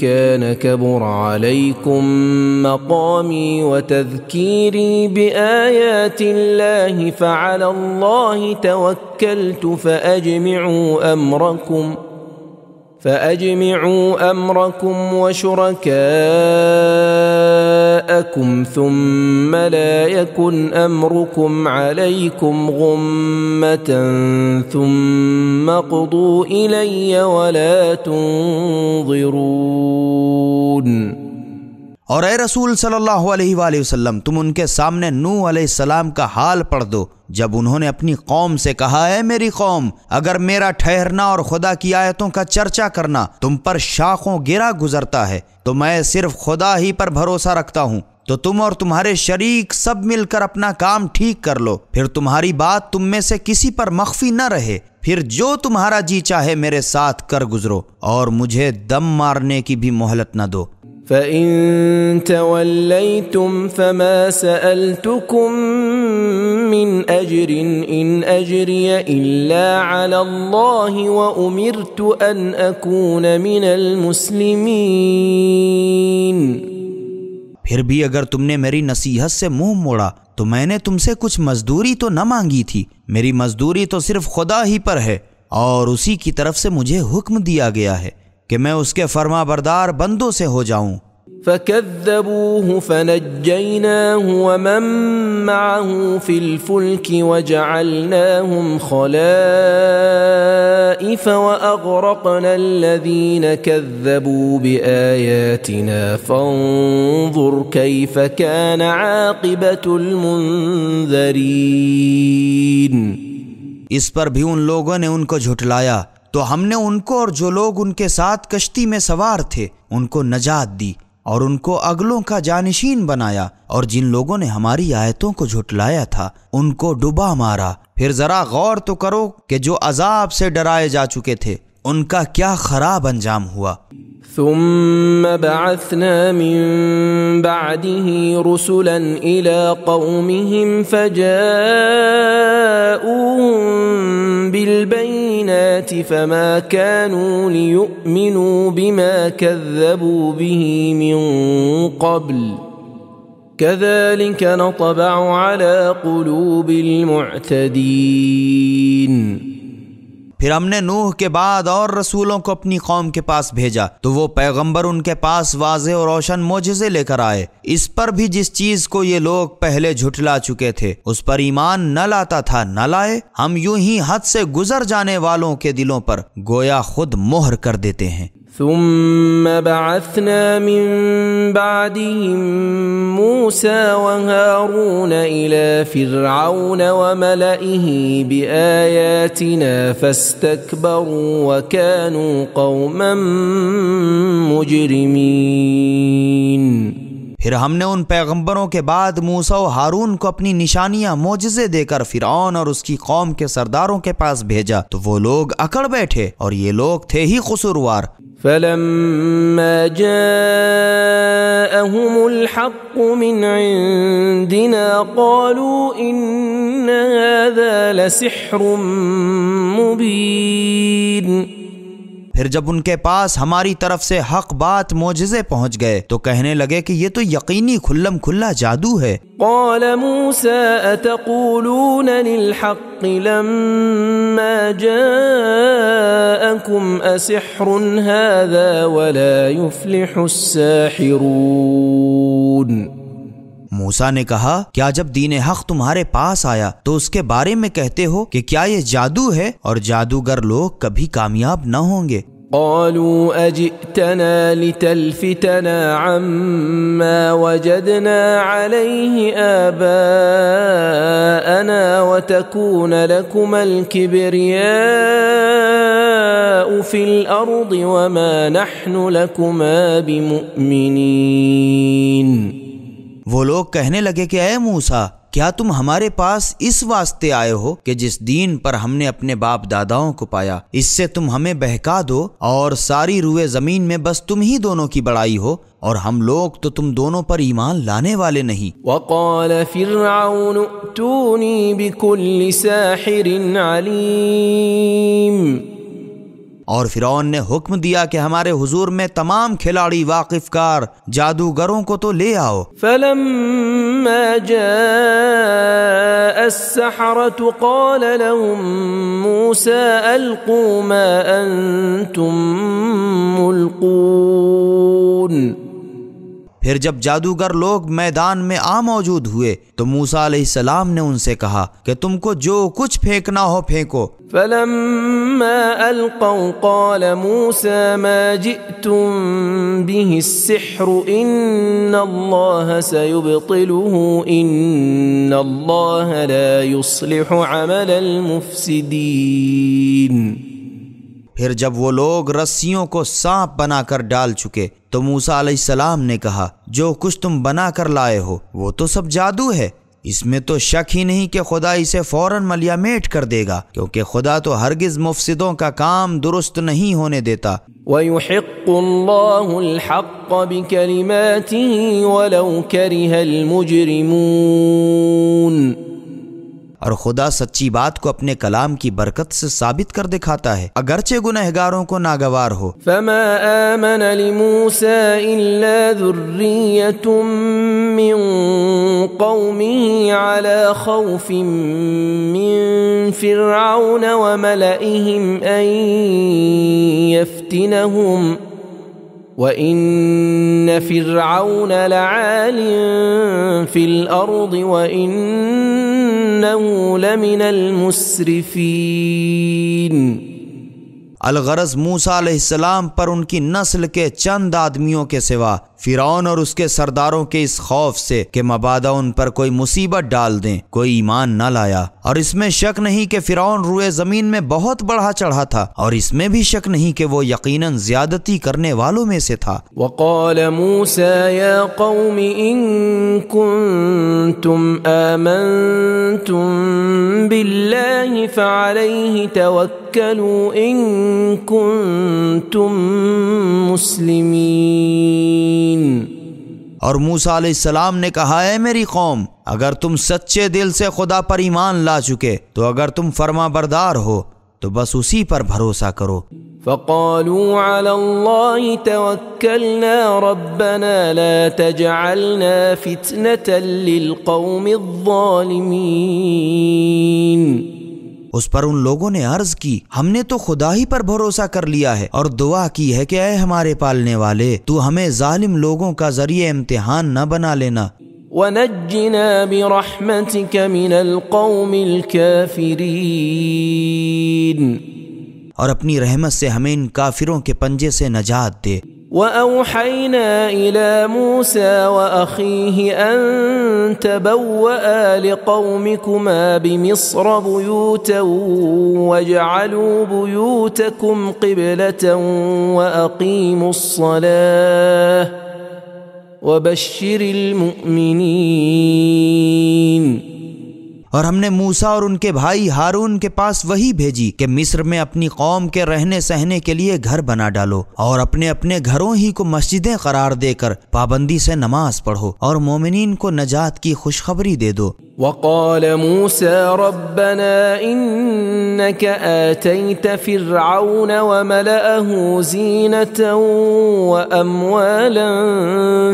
كان كبر عليكم مقامي وتذكيري بآيات الله فعلى الله توكلت فأجمعوا أمركم وشركاءكم ثم لا يكن أمركم عليكم غمة ثم قضوا إلي ولا تنظرون۔ اور اے رسول صلی اللہ علیہ وآلہ وسلم، تم ان کے سامنے نوح علیہ السلام کا حال پڑھ دو جب انہوں نے اپنی قوم سے کہا، اے میری قوم، اگر میرا ٹھہرنا اور خدا کی آیتوں کا چرچا کرنا تم پر شاخوں گرا گزرتا ہے تو میں صرف خدا ہی پر بھروسہ رکھتا ہوں، تو تم اور تمہارے شریک سب مل کر اپنا کام ٹھیک کر لو، پھر تمہاری بات تم میں سے کسی پر مخفی نہ رہے، پھر جو تمہارا جی چاہے میرے ساتھ کر گزرو اور مجھے دم مارنے کی بھی مہلت نہ دو۔ فَإِن تَوَلَّيْتُمْ فَمَا سَأَلْتُكُمْ مِنْ أَجْرٍ إِنْ أَجْرِيَ إِلَّا عَلَى اللَّهِ وَأُمِرْتُ أَنْ أَكُونَ مِنَ الْمُسْلِمِينَ۔ پھر بھی اگر تم نے میری نصیحت سے منہ موڑا تو میں نے تم سے کچھ مزدوری تو نہ مانگی تھی، میری مزدوری تو صرف خدا ہی پر ہے، اور اسی کی طرف سے مجھے حکم دیا گیا ہے کہ میں اس کے فرما بردار بندوں سے ہو جاؤں۔ فَكَذَّبُوهُ فَنَجَّيْنَاهُ وَمَن مَّعَهُ فِي الْفُلْكِ وَجَعَلْنَاهُمْ خَلَائِفَ وَأَغْرَقْنَا الَّذِينَ كَذَّبُوا بِآيَاتِنَا فَانظُرْ كَيْفَ كَانَ عَاقِبَةُ الْمُنذَرِينَ۔ اس پر بھی ان لوگوں نے ان کو جھٹلایا تو ہم نے ان کو اور جو لوگ ان کے ساتھ کشتی میں سوار تھے ان کو نجات دی اور ان کو اگلوں کا جانشین بنایا، اور جن لوگوں نے ہماری آیتوں کو جھٹلایا تھا ان کو ڈبا مارا۔ پھر ذرا غور تو کرو کہ جو عذاب سے ڈرائے جا چکے تھے ان کا کیا خراب انجام ہوا۔ ثم بعثنا من بعده رسلا إلى قومهم فجاءوهم بالبينات فما كانوا ليؤمنوا بما كذبوا به من قبل كذلك نطبع على قلوب المعتدين۔ پھر ہم نے نوح کے بعد اور رسولوں کو اپنی قوم کے پاس بھیجا تو وہ پیغمبر ان کے پاس واضح اور روشن معجزے لے کر آئے، اس پر بھی جس چیز کو یہ لوگ پہلے جھٹلا چکے تھے اس پر ایمان نہ لاتا تھا نہ لائے، ہم یوں ہی حد سے گزر جانے والوں کے دلوں پر گویا خود مہر کر دیتے ہیں۔ ثم بعثنا من بعدهم موسى وهارون إلى فرعون وملئه بآياتنا فاستكبروا وكانوا قوما مجرمين۔ پھر ہم نے ان پیغمبروں کے بعد موسیٰ و ہارون کو اپنی نشانیاں معجزے دے کر فرعون اور اس کی قوم کے سرداروں کے پاس بھیجا تو وہ لوگ اکڑ بیٹھے اور یہ لوگ تھے ہی قصوروار۔ فلما جاءهم الحق من عندنا قالوا إن هذا لسحر مبين۔ پھر جب ان کے پاس ہماری طرف سے حق بات معجزے پہنچ گئے تو کہنے لگے کہ یہ تو یقینی کھلم کھلا جادو ہے۔ قال موسى أتقولون للحق لما جاءكم أسحر هذا ولا يفلح الساحرون۔ موسیٰ نے کہا کیا جب دین حق تمہارے پاس آیا تو اس کے بارے میں کہتے ہو کہ کیا یہ جادو ہے اور جادوگر لوگ کبھی کامیاب نہ ہوں گے۔ قالوا أجئتنا لتلفتنا عما وجدنا عليه آباءنا وتكون لكما الكبرياء في الأرض وما نحن لكما بمؤمنين۔ وہ لوگ کہنے لگے کہ اے موسیٰ کیا تم ہمارے پاس اس واسطے آئے ہو کہ جس دین پر ہم نے اپنے باپ داداؤں کو پایا اس سے تم ہمیں بہکا دو اور ساری روئے زمین میں بس تم ہی دونوں کی بڑائی ہو اور ہم لوگ تو تم دونوں پر ایمان لانے والے نہیں۔ وقال فرعون ائتوني بكل ساحر علیم۔ اور فرعون نے حکم دیا کہ ہمارے حضور میں تمام کھلاڑی واقف کار جادوگروں کو تو لے آؤ۔ فلما جاء السحرة قال لهم موسى ألقوا ما أنتم ملقون۔ پھر جب جادوگر لوگ میدان میں آ موجود ہوئے تو موسیٰ علیہ السلام نے ان سے کہا کہ تم کو جو کچھ پھینکنا ہو پھینکو۔ فلما ألقوا قال موسى ما جئتم به السحر إن الله سيبطله إن الله لا يصلح عمل المفسدين۔ پھر جب وہ لوگ رسیوں کو سانپ بنا کر ڈال چکے تو موسیٰ علیہ السلام نے کہا جو کچھ تم بنا کر لائے ہو وہ تو سب جادو ہے، اس میں تو شک ہی نہیں کہ خدا اسے فوراً ملیا میٹ کر دے گا، کیونکہ خدا تو ہرگز مفسدوں کا کام درست نہیں ہونے دیتا۔ وَيُحِقُّ اللَّهُ الْحَقَّ بِكَلِمَاتِهِ وَلَوْ كَرِهَ الْمُجْرِمُونَ۔ اور خدا سچی بات کو اپنے کلام کی برکت سے ثابت کر دکھاتا ہے اگرچہ گنہگاروں کو ناگوار ہو۔ فما آمن لموسى إلا ذرية من قومه على خوف من فرعون وملئهم أن يفتنهم وَإِنَّ فِرْعَوْنَ لَعَالٍ فِي الْأَرْضِ وَإِنَّهُ لَمِنَ الْمُسْرِفِينَ۔ الغرض موسیٰ علیہ السلام پر ان کی نسل کے چند آدمیوں کے سوا فرعون اور اس کے سرداروں کے اس خوف سے کہ مبادا ان پر کوئی مصیبت ڈال دیں کوئی ایمان نہ لایا، اور اس میں شک نہیں کہ فرعون روئے زمین میں بہت بڑھا چڑھا تھا، اور اس میں بھی شک نہیں کہ وہ یقیناً زیادتی کرنے والوں میں سے تھا۔ وقال موسى يا قوم إن كنتم آمنتم بالله فعليه توكلوا إن كنتم مسلمين۔ اور موسیٰ علیہ السلام نے کہا اے میری قوم اگر تم سچے دل سے خدا پر ایمان لا چکے تو اگر تم فرما بردار ہو تو بس اسی پر بھروسہ کرو۔ فقالوا على الله توكلنا ربنا لا تجعلنا فتنة للقوم الظالمين۔ اس پر ان لوگوں نے عرض کی ہم نے تو خدا ہی پر بھروسہ کر لیا ہے اور دعا کی ہے کہ اے ہمارے پالنے والے تو ہمیں ظالم لوگوں کا ذریعہ امتحان نہ بنا لینا۔ ونجنا برحمتك من القوم الكافرين، اور اپنی رحمت سے ہمیں ان کافروں کے پنجے سے نجات دے۔ وأوحينا إلى موسى وأخيه أن تبوأ لقومكما بمصر بيوتا واجعلوا بيوتكم قبلة وأقيموا الصلاة وبشر المؤمنين۔ اور ہم نے موسیٰ اور ان کے بھائی ہارون کے پاس وہی بھیجی کہ مصر میں اپنی قوم کے رہنے سہنے کے لیے گھر بنا ڈالو اور اپنے اپنے گھروں ہی کو مسجدیں قرار دے کر پابندی سے نماز پڑھو اور مومنین کو نجات کی خوشخبری دے دو۔ وقال موسى ربنا إنك آتيت فرعون وملأه زينة وأموالا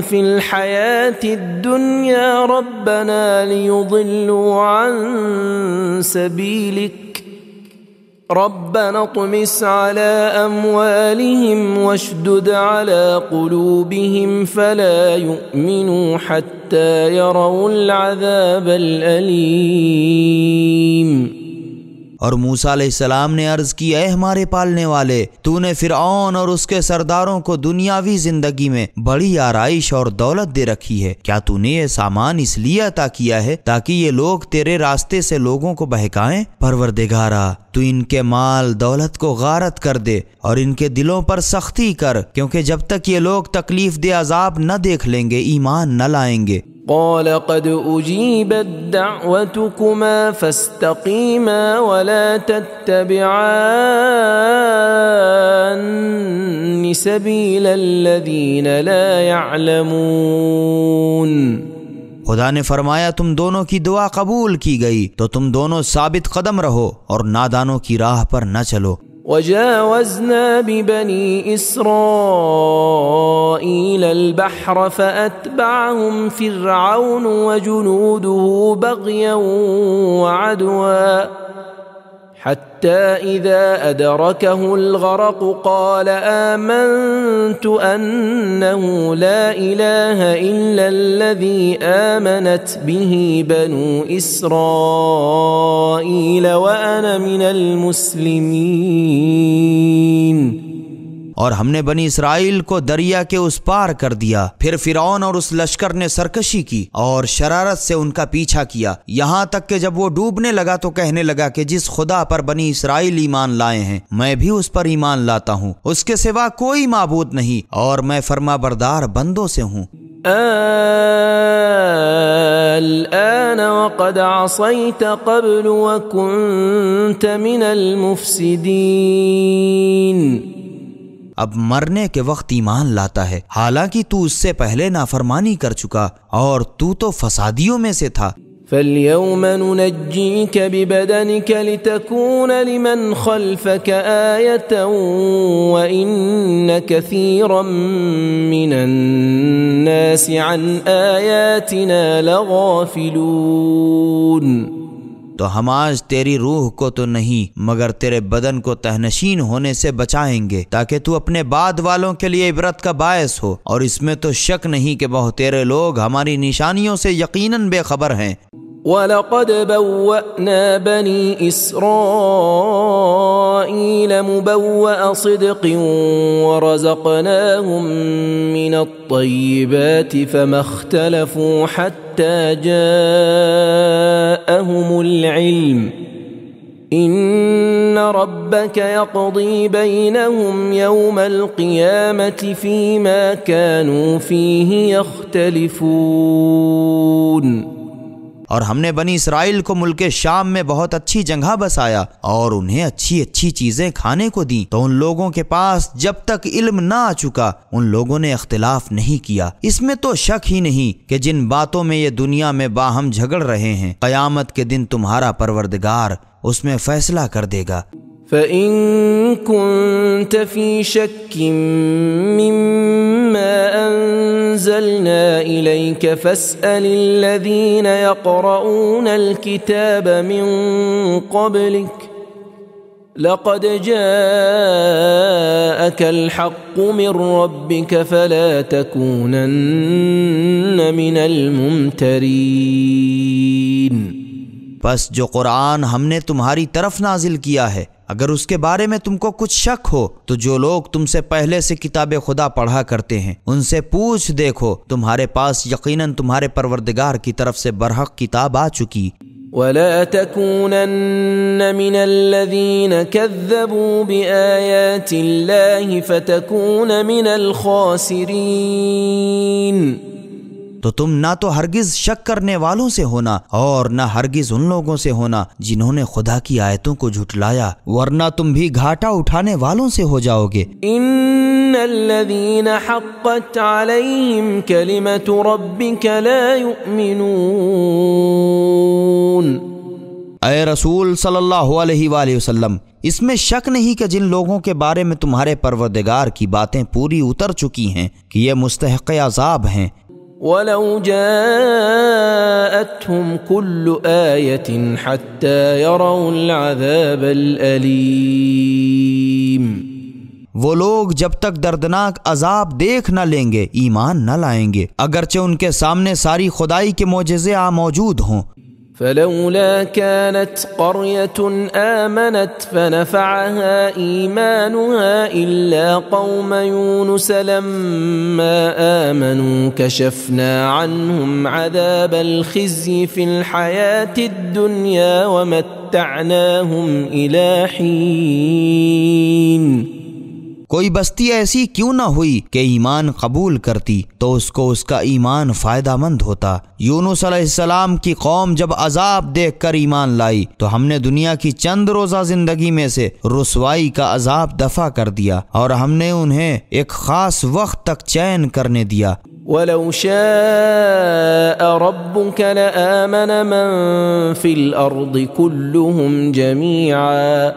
في الحياة الدنيا ربنا ليضلوا عن سبيلك ربنا اطمس على أموالهم واشدد على قلوبهم فلا يؤمنوا حتى يروا العذاب الأليم۔ اور موسیٰ علیہ السلام نے عرض کی اے ہمارے پالنے والے تو نے فرعون اور اس کے سرداروں کو دنیاوی زندگی میں بڑی آرائش اور دولت دے رکھی ہے، کیا تو نے یہ سامان اس لیے عطا کیا ہے تاکہ یہ لوگ تیرے راستے سے لوگوں کو بہکائیں؟ پروردگارا تو ان کے مال دولت کو غارت کر دے اور ان کے دلوں پر سختی کر، کیونکہ جب تک یہ لوگ تکلیف دہ عذاب نہ دیکھ لیں گے ایمان نہ لائیں گے۔ قال قد أجيبت دعوتكما فاستقيما ولا تتبعان سبيل الذين لا يعلمون۔ خدا نے فرمایا تم دونوں کی دعا قبول کی گئی تو تم دونوں ثابت قدم رہو اور نادانوں کی راہ پر نہ چلو۔ وجاوزنا ببني إسرائيل البحر فأتبعهم فرعون وجنوده بغيا وعدوا حتى إذا أدركه الغرق قال آمنت أنه لا إله إلا الذي آمنت به بنو إسرائيل وأنا من المسلمين۔ اور ہم نے بنی اسرائیل کو دریا کے اس پار کر دیا، پھر فرعون اور اس لشکر نے سرکشی کی اور شرارت سے ان کا پیچھا کیا، یہاں تک کہ جب وہ ڈوبنے لگا تو کہنے لگا کہ جس خدا پر بنی اسرائیل ایمان لائے ہیں میں بھی اس پر ایمان لاتا ہوں، اس کے سوا کوئی معبود نہیں اور میں فرما بردار بندوں سے ہوں۔ الآن وقد عصيت قبل وكنت من المفسدين۔ اب مرنے کے وقت ایمان لاتا ہے حالانکہ تو اس سے پہلے نافرمانی کر چکا اور تو فسادیوں میں سے تھا۔ فاليوم ننجيك ببدنك لتكون لمن خلفك آية وإن كثيرا من الناس عن آياتنا لغافلون۔ تو ہم آج تیری روح کو تو نہیں مگر تیرے بدن کو تہنشین ہونے سے بچائیں گے تاکہ تو اپنے بعد والوں کے لیے عبرت کا باعث ہو، اور اس میں تو شک نہیں کہ بہت تیرے لوگ ہماری نشانیوں سے یقیناً بے خبر ہیں۔ وَلَقَدْ بَوَّأْنَا بَنِي إِسْرَائِيلَ مُبَوَّأَ صِدْقٍ وَرَزَقْنَاهُم مِّنَ الطَّيِّبَاتِ فَمَا اخْتَلَفُوا حَتَّى جَاءَهُمُ الْعِلْمُ إِنَّ رَبَّكَ يَقْضِي بَيْنَهُمْ يَوْمَ الْقِيَامَةِ فِيمَا كَانُوا فِيهِ يَخْتَلِفُونَ۔ اور ہم نے بنی اسرائیل کو ملک شام میں بہت اچھی جگہ بسایا اور انہیں اچھی اچھی چیزیں کھانے کو دیں، تو ان لوگوں کے پاس جب تک علم نہ آ چکا ان لوگوں نے اختلاف نہیں کیا۔ اس میں تو شک ہی نہیں کہ جن باتوں میں یہ دنیا میں باہم جھگڑ رہے ہیں قیامت کے دن تمہارا پروردگار اس میں فیصلہ کر دے گا۔ فَإِن كُنتَ فِي شَكٍّ مِّمَّا أَنزَلْنَا إِلَيْكَ فَاسْأَلِ الَّذِينَ يَقْرَؤُونَ الْكِتَابَ مِن قَبْلِكَ لقد جاءك الحق من ربك فلا تكونن من الممترين۔ پس جو قرآن ہم نے تمہاری طرف نازل کیا ہے، اگر اس کے بارے میں تم کو کچھ شک ہو تو جو لوگ تم سے پہلے سے کتاب خدا پڑھا کرتے ہیں ان سے پوچھ دیکھو، تمہارے پاس یقیناً تمہارے پروردگار کی طرف سے برحق کتاب آ چکی۔ ولا تكونن من الذين كذبوا بآيات الله فتكون من الخاسرين۔ تو تم نہ تو ہرگز شک کرنے والوں سے ہونا اور نہ ہرگز ان لوگوں سے ہونا جنہوں نے خدا کی آیتوں کو جھٹلایا، ورنہ تم بھی گھاٹا اٹھانے والوں سے ہو جاؤ گے۔ ان الذين حقت عليهم كلمة ربك لا يؤمنون۔ اے رسول صلی اللہ علیہ وآلہ وسلم، اس میں شک نہیں کہ جن لوگوں کے بارے میں تمہارے پروردگار کی باتیں پوری اتر چکی ہیں کہ یہ مستحق عذاب ہیں۔ وَلَوْ جَاءَتْهُمْ كُلُّ آيَةٍ حَتَّى يَرَوْا الْعَذَابَ الْأَلِيمَ۔ وہ لوگ جب تک دردناک عذاب دیکھ نہ لیں گے ایمان نہ لائیں گے، اگرچہ ان کے سامنے ساری خدائی کے معجزے موجود ہوں۔ فلولا كانت قرية آمنت فنفعها إيمانها إلا قوم يونس لما آمنوا كشفنا عنهم عذاب الخزي في الحياة الدنيا ومتعناهم إلى حين۔ کوئی بستی ایسی کیوں نہ ہوئی کہ ایمان قبول کرتی تو اس کو اس کا ایمان فائدہ مند ہوتا۔ یونس علیہ السلام کی قوم جب عذاب دیکھ کر ایمان لائی تو ہم نے دنیا کی چند روزہ زندگی میں سے رسوائی کا عذاب دفع کر دیا اور ہم نے انہیں ایک خاص وقت تک چین کرنے دیا۔ وَلَوْ شَاءَ رَبُّكَ لَآمَنَ مَن فِي الْأَرْضِ كُلُّهُمْ جَمِيعًا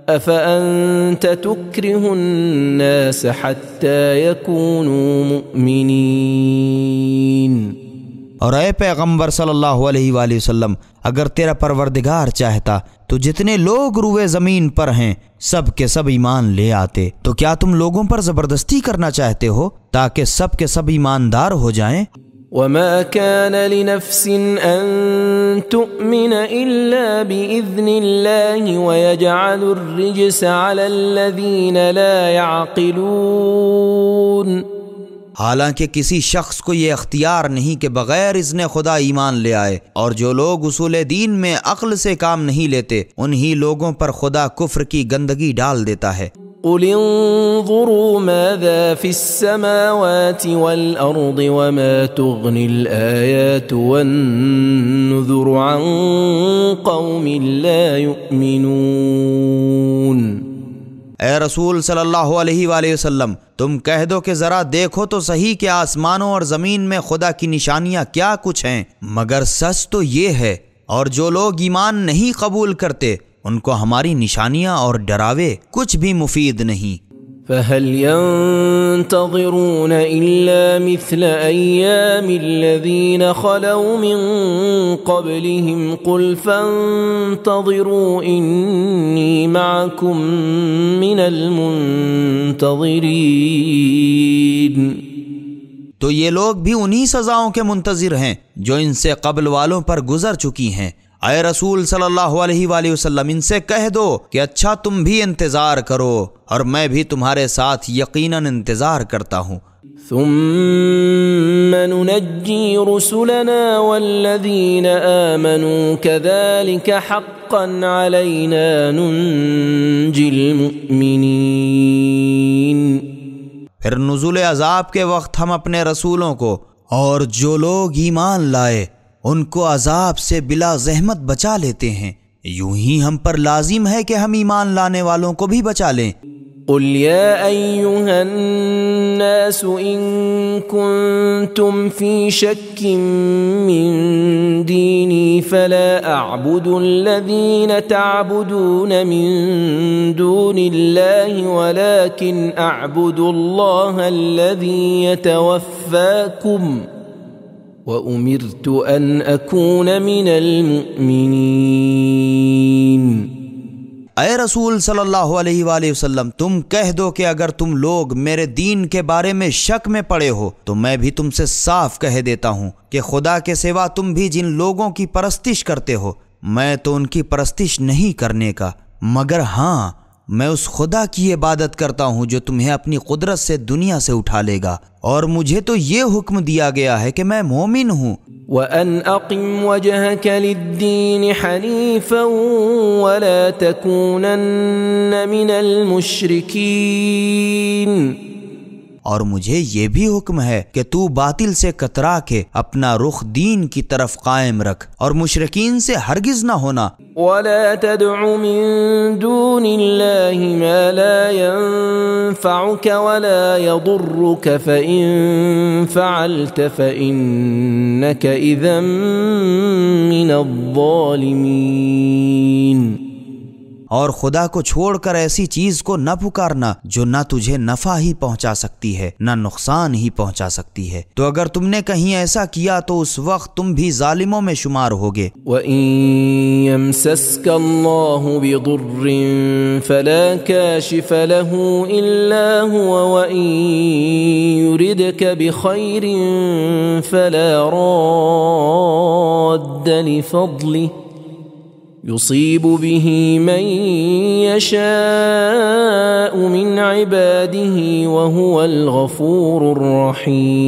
أَفَأَنْتَ تُكْرِهُ النَّاسَ حَتَّى يَكُونُوا مُؤْمِنِينَ۔ اور اے پیغمبر صلی اللہ علیہ وآلہ وسلم، اگر تیرا پروردگار چاہتا تو جتنے لوگ روئے زمین پر ہیں سب کے سب ایمان لے آتے، تو کیا تم لوگوں پر زبردستی کرنا چاہتے ہو تاکہ سب کے سب ایماندار ہو جائیں؟ وما كان لنفس أن تؤمن إلا بإذن الله ويجعل الرجس على الذين لا يعقلون۔ حالانکہ کسی شخص کو یہ اختیار نہیں کہ بغیر اذن خدا ایمان لے آئے، اور جو لوگ اصول دین میں عقل سے کام نہیں لیتے انہی لوگوں پر خدا کفر کی گندگی ڈال دیتا ہے۔ قل انظروا ماذا في السماوات والأرض وما تغني الآيات والنذر عن قوم لا يؤمنون۔ اے رسول صلی اللہ علیہ وآلہ وسلم، تم کہہ دو کہ ذرا دیکھو تو صحیح کہ آسمانوں اور زمین میں خدا کی نشانیاں کیا کچھ ہیں، مگر سچ تو یہ ہے، اور جو لوگ ایمان نہیں قبول کرتے ان کو ہماری نشانیاں اور ڈراوے کچھ بھی مفید نہیں۔ فهل ينتظرون إلا مثل أيام الذين خلوا من قبلهم قل فانتظروا إني معكم من المنتظرين۔ تو یہ لوگ بھی انہی سزاؤں کے منتظر ہیں جو ان سے قبل والوں پر گزر چکی ہیں۔ اے رسول صلی اللہ علیہ وآلہ وسلم، ان سے کہہ دو کہ اچھا تم بھی انتظار کرو اور میں بھی تمہارے ساتھ یقیناً انتظار کرتا ہوں۔ ثم ننجي رسلنا والذين آمنوا كذلك حقا علينا ننجي المؤمنين۔ پھر نزول عذاب کے وقت ہم اپنے رسولوں کو اور جو لوگ ایمان لائے ان کو عذاب سے بلا زحمت بچا لیتے ہیں، یوں ہی ہم پر لازم ہے کہ ہم ایمان لانے والوں کو بھی بچا لیں۔ قل يا أيها الناس إن كنتم في شك من ديني فلا أعبد الذين تعبدون من دون الله ولكن أعبد الله الذي يتوفاكم وأمرت أن أكون من المؤمنين۔ اے رسول صلی اللہ علیہ وآلہ وسلم تم کہہ دو کہ اگر تم لوگ میرے دین کے بارے میں شک میں پڑے ہو تو میں بھی تم سے صاف کہہ دیتا ہوں کہ خدا کے سوا تم بھی جن لوگوں کی پرستش کرتے ہو میں تو ان کی پرستش نہیں کرنے کا، مگر ہاں میں اس خدا کی عبادت کرتا ہوں جو تمہیں اپنی قدرت سے دنیا سے اٹھا لے گا، اور مجھے تو یہ حکم دیا گیا ہے کہ میں مومن ہوں۔ وَأَنْ أَقِمْ وَجْهَكَ لِلدِّينِ حَنِيفًا وَلَا تَكُونَنَّ مِنَ الْمُشْرِكِينَ، اور مجھے یہ بھی حکم ہے کہ تو باطل سے کترا کے اپنا رخ دین کی طرف قائم رکھ اور مشرکین سے ہرگز نہ ہونا۔ وَلَا تَدْعُ مِن دُونِ اللَّهِ مَا لَا يَنفَعُكَ وَلَا يَضُرُّكَ فَإِن فَعَلْتَ فَإِنَّكَ إِذًا مِّنَ الظَّالِمِينَ، اور خدا کو چھوڑ کر ایسی چیز کو نہ پکارنا جو نہ تجھے نفع ہی پہنچا سکتی ہے نہ نقصان ہی پہنچا سکتی ہے، تو اگر تم نے کہیں ایسا کیا تو اس وقت تم بھی ظالموں میں شمار ہوگے۔ وَإِن يَمْسَسْكَ اللَّهُ بِضُرٍّ فَلَا كَاشِفَ لَهُ إِلَّا هُوَ وَإِن يُرِدْكَ بِخَيْرٍ فَلَا رَادَّ لِفَضْلِهِ يصيب به من يشاء من عباده وهو الغفور الرحيم۔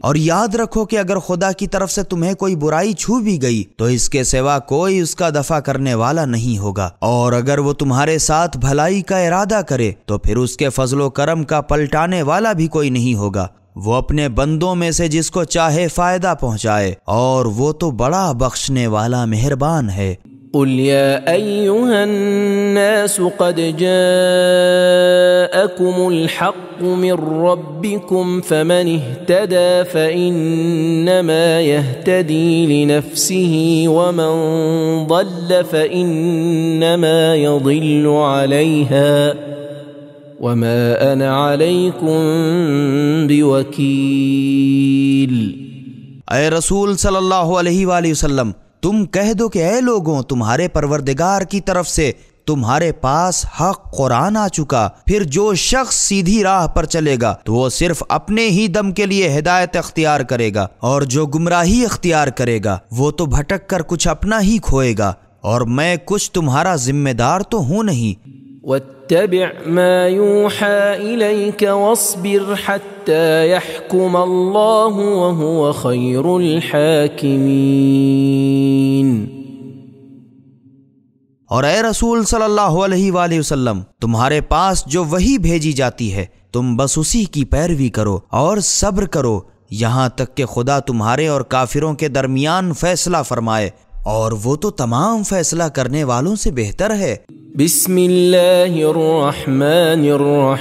اور یاد رکھو کہ اگر خدا کی طرف سے تمہیں کوئی برائی چھو بھی گئی تو اس کے سوا کوئی اس کا دفع کرنے والا نہیں ہوگا، اور اگر وہ تمہارے ساتھ بھلائی کا ارادہ کرے تو پھر اس کے فضل و کرم کا پلٹانے والا بھی کوئی نہیں ہوگا، وہ اپنے بندوں میں سے جس کو چاہے فائدہ پہنچائے، اور وہ تو بڑا بخشنے والا مہربان ہے۔ قل يا أيها الناس قد جاءكم الحق من ربكم فمن اهتدى فإنما يهتدي لنفسه ومن ضل فإنما يضل عليها وما أنا عليكم بوكيل۔ اے رسول صلی اللہ علیہ وآلہ وسلم تم کہہ دو کہ اے لوگوں تمہارے پروردگار کی طرف سے تمہارے پاس حق قرآن آ چکا، پھر جو شخص سیدھی راہ پر چلے گا تو وہ صرف اپنے ہی دم کے لیے ہدایت اختیار کرے گا، اور جو گمراہی اختیار کرے گا وہ تو بھٹک کر کچھ اپنا ہی کھوئے گا، اور میں کچھ تمہارا ذمہ دار تو ہوں نہیں۔ واتبع ما يوحى إليك واصبر حتى يحكم الله وهو خير الحاكمين۔ اور اے رسول صلی اللہ علیہ وآلہ وسلم تمہارے پاس جو وحی بھیجی جاتی ہے تم بس اسی کی پیروی کرو اور صبر کرو یہاں تک کہ خدا تمہارے اور کافروں کے درمیان فیصلہ فرمائے، اور وہ تو تمام فیصلہ کرنے والوں سے بہتر ہے۔ بسم اللہ الرحمن الرحیم،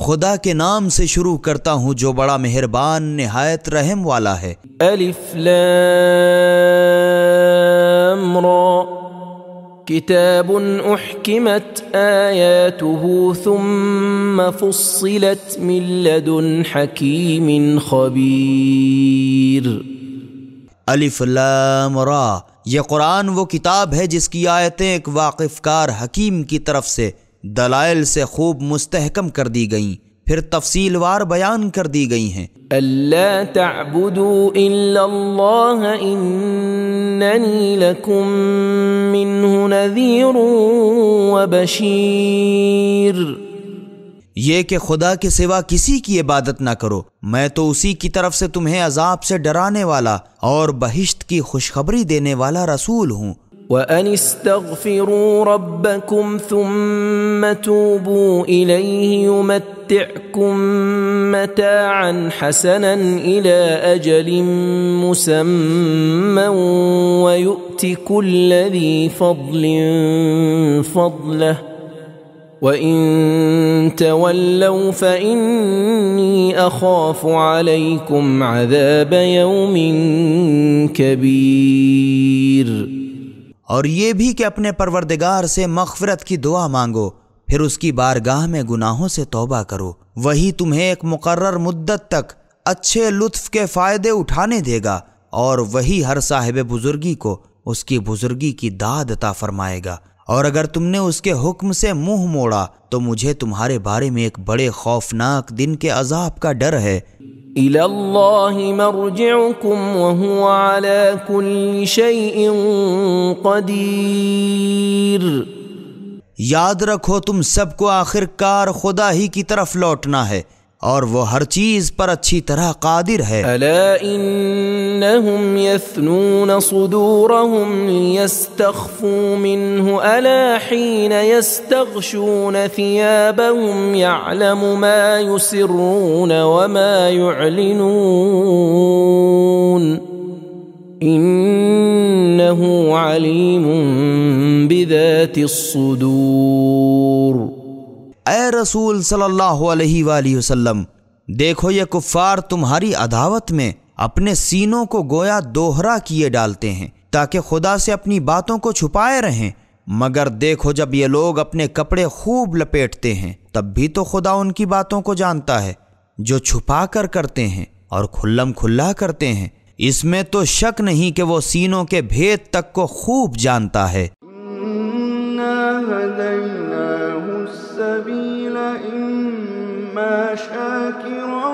خدا کے نام سے شروع کرتا ہوں جو بڑا مہربان نہایت رحم والا ہے۔ الف لام را، کتاب احکمت آیاته ثم فصلت من لدن حکیم خبیر۔ الف لام را، یہ قرآن وہ کتاب ہے جس کی آیتیں ایک واقف کار حکیم کی طرف سے دلائل سے خوب مستحکم کر دی گئیں، پھر تفصیل وار بیان کر دی گئی ہیں۔ الا تعبدوا الا اللہ اننی لکم منہ نذیر وبشیر، یہ کہ خدا کے سوا کسی کی عبادت نہ کرو، میں تو اسی کی طرف سے تمہیں عذاب سے ڈرانے والا اور بہشت کی خوشخبری دینے والا رسول ہوں۔ وَأَنِ اسْتَغْفِرُوا رَبَّكُمْ ثُمَّ تُوبُوا إِلَيْهِ يُمَتِّعْكُمْ مَتَاعًا حَسَنًا إِلَى أَجَلٍ مُّسَمًّى وَيُؤْتِ كُلَّ ذِي فَضْلٍ فَضْلَهُ وَإِن تَوَلَّوْا فَإِنِّي أَخَافُ عَلَيْكُمْ عَذَابَ يَوْمٍ كَبِيرٍ۔ اور یہ بھی کہ اپنے پروردگار سے مغفرت کی دعا مانگو، پھر اس کی بارگاہ میں گناہوں سے توبہ کرو، وہی تمہیں ایک مقرر مدت تک اچھے لطف کے فائدے اٹھانے دے گا، اور وہی ہر صاحب بزرگی کو اس کی بزرگی کی داد عطا فرمائے گا، اور اگر تم نے اس کے حکم سے منہ موڑا تو مجھے تمہارے بارے میں ایک بڑے خوفناک دن کے عذاب کا ڈر ہے۔ إلى الله مرجعكم وهو على كل شيء قدير۔ یاد رکھو تم سب کو آخر کار خدا ہی کی طرف لوٹنا ہے، اور وہ ہر چیز پر اچھی طرح قادر ہے۔ ألا إنهم يثنون صدورهم ليستخفوا منه ألا حين يستغشون ثيابهم يعلم ما يسرون وما يعلنون إنه عليم بذات الصدور۔ اے رسول صلی اللہ علیہ وآلہ وسلم، دیکھو یہ کفار تمہاری عداوت میں اپنے سینوں کو گویا دوہرا کیے ڈالتے ہیں تاکہ خدا سے اپنی باتوں کو چھپائے رہیں، مگر دیکھو جب یہ لوگ اپنے کپڑے خوب لپیٹتے ہیں تب بھی تو خدا ان کی باتوں کو جانتا ہے، جو چھپا کر کرتے ہیں اور کھلم کھلا کرتے ہیں، اس میں تو شک نہیں کہ وہ سینوں کے بھید تک کو خوب جانتا ہے۔ السبيل إما شاكرا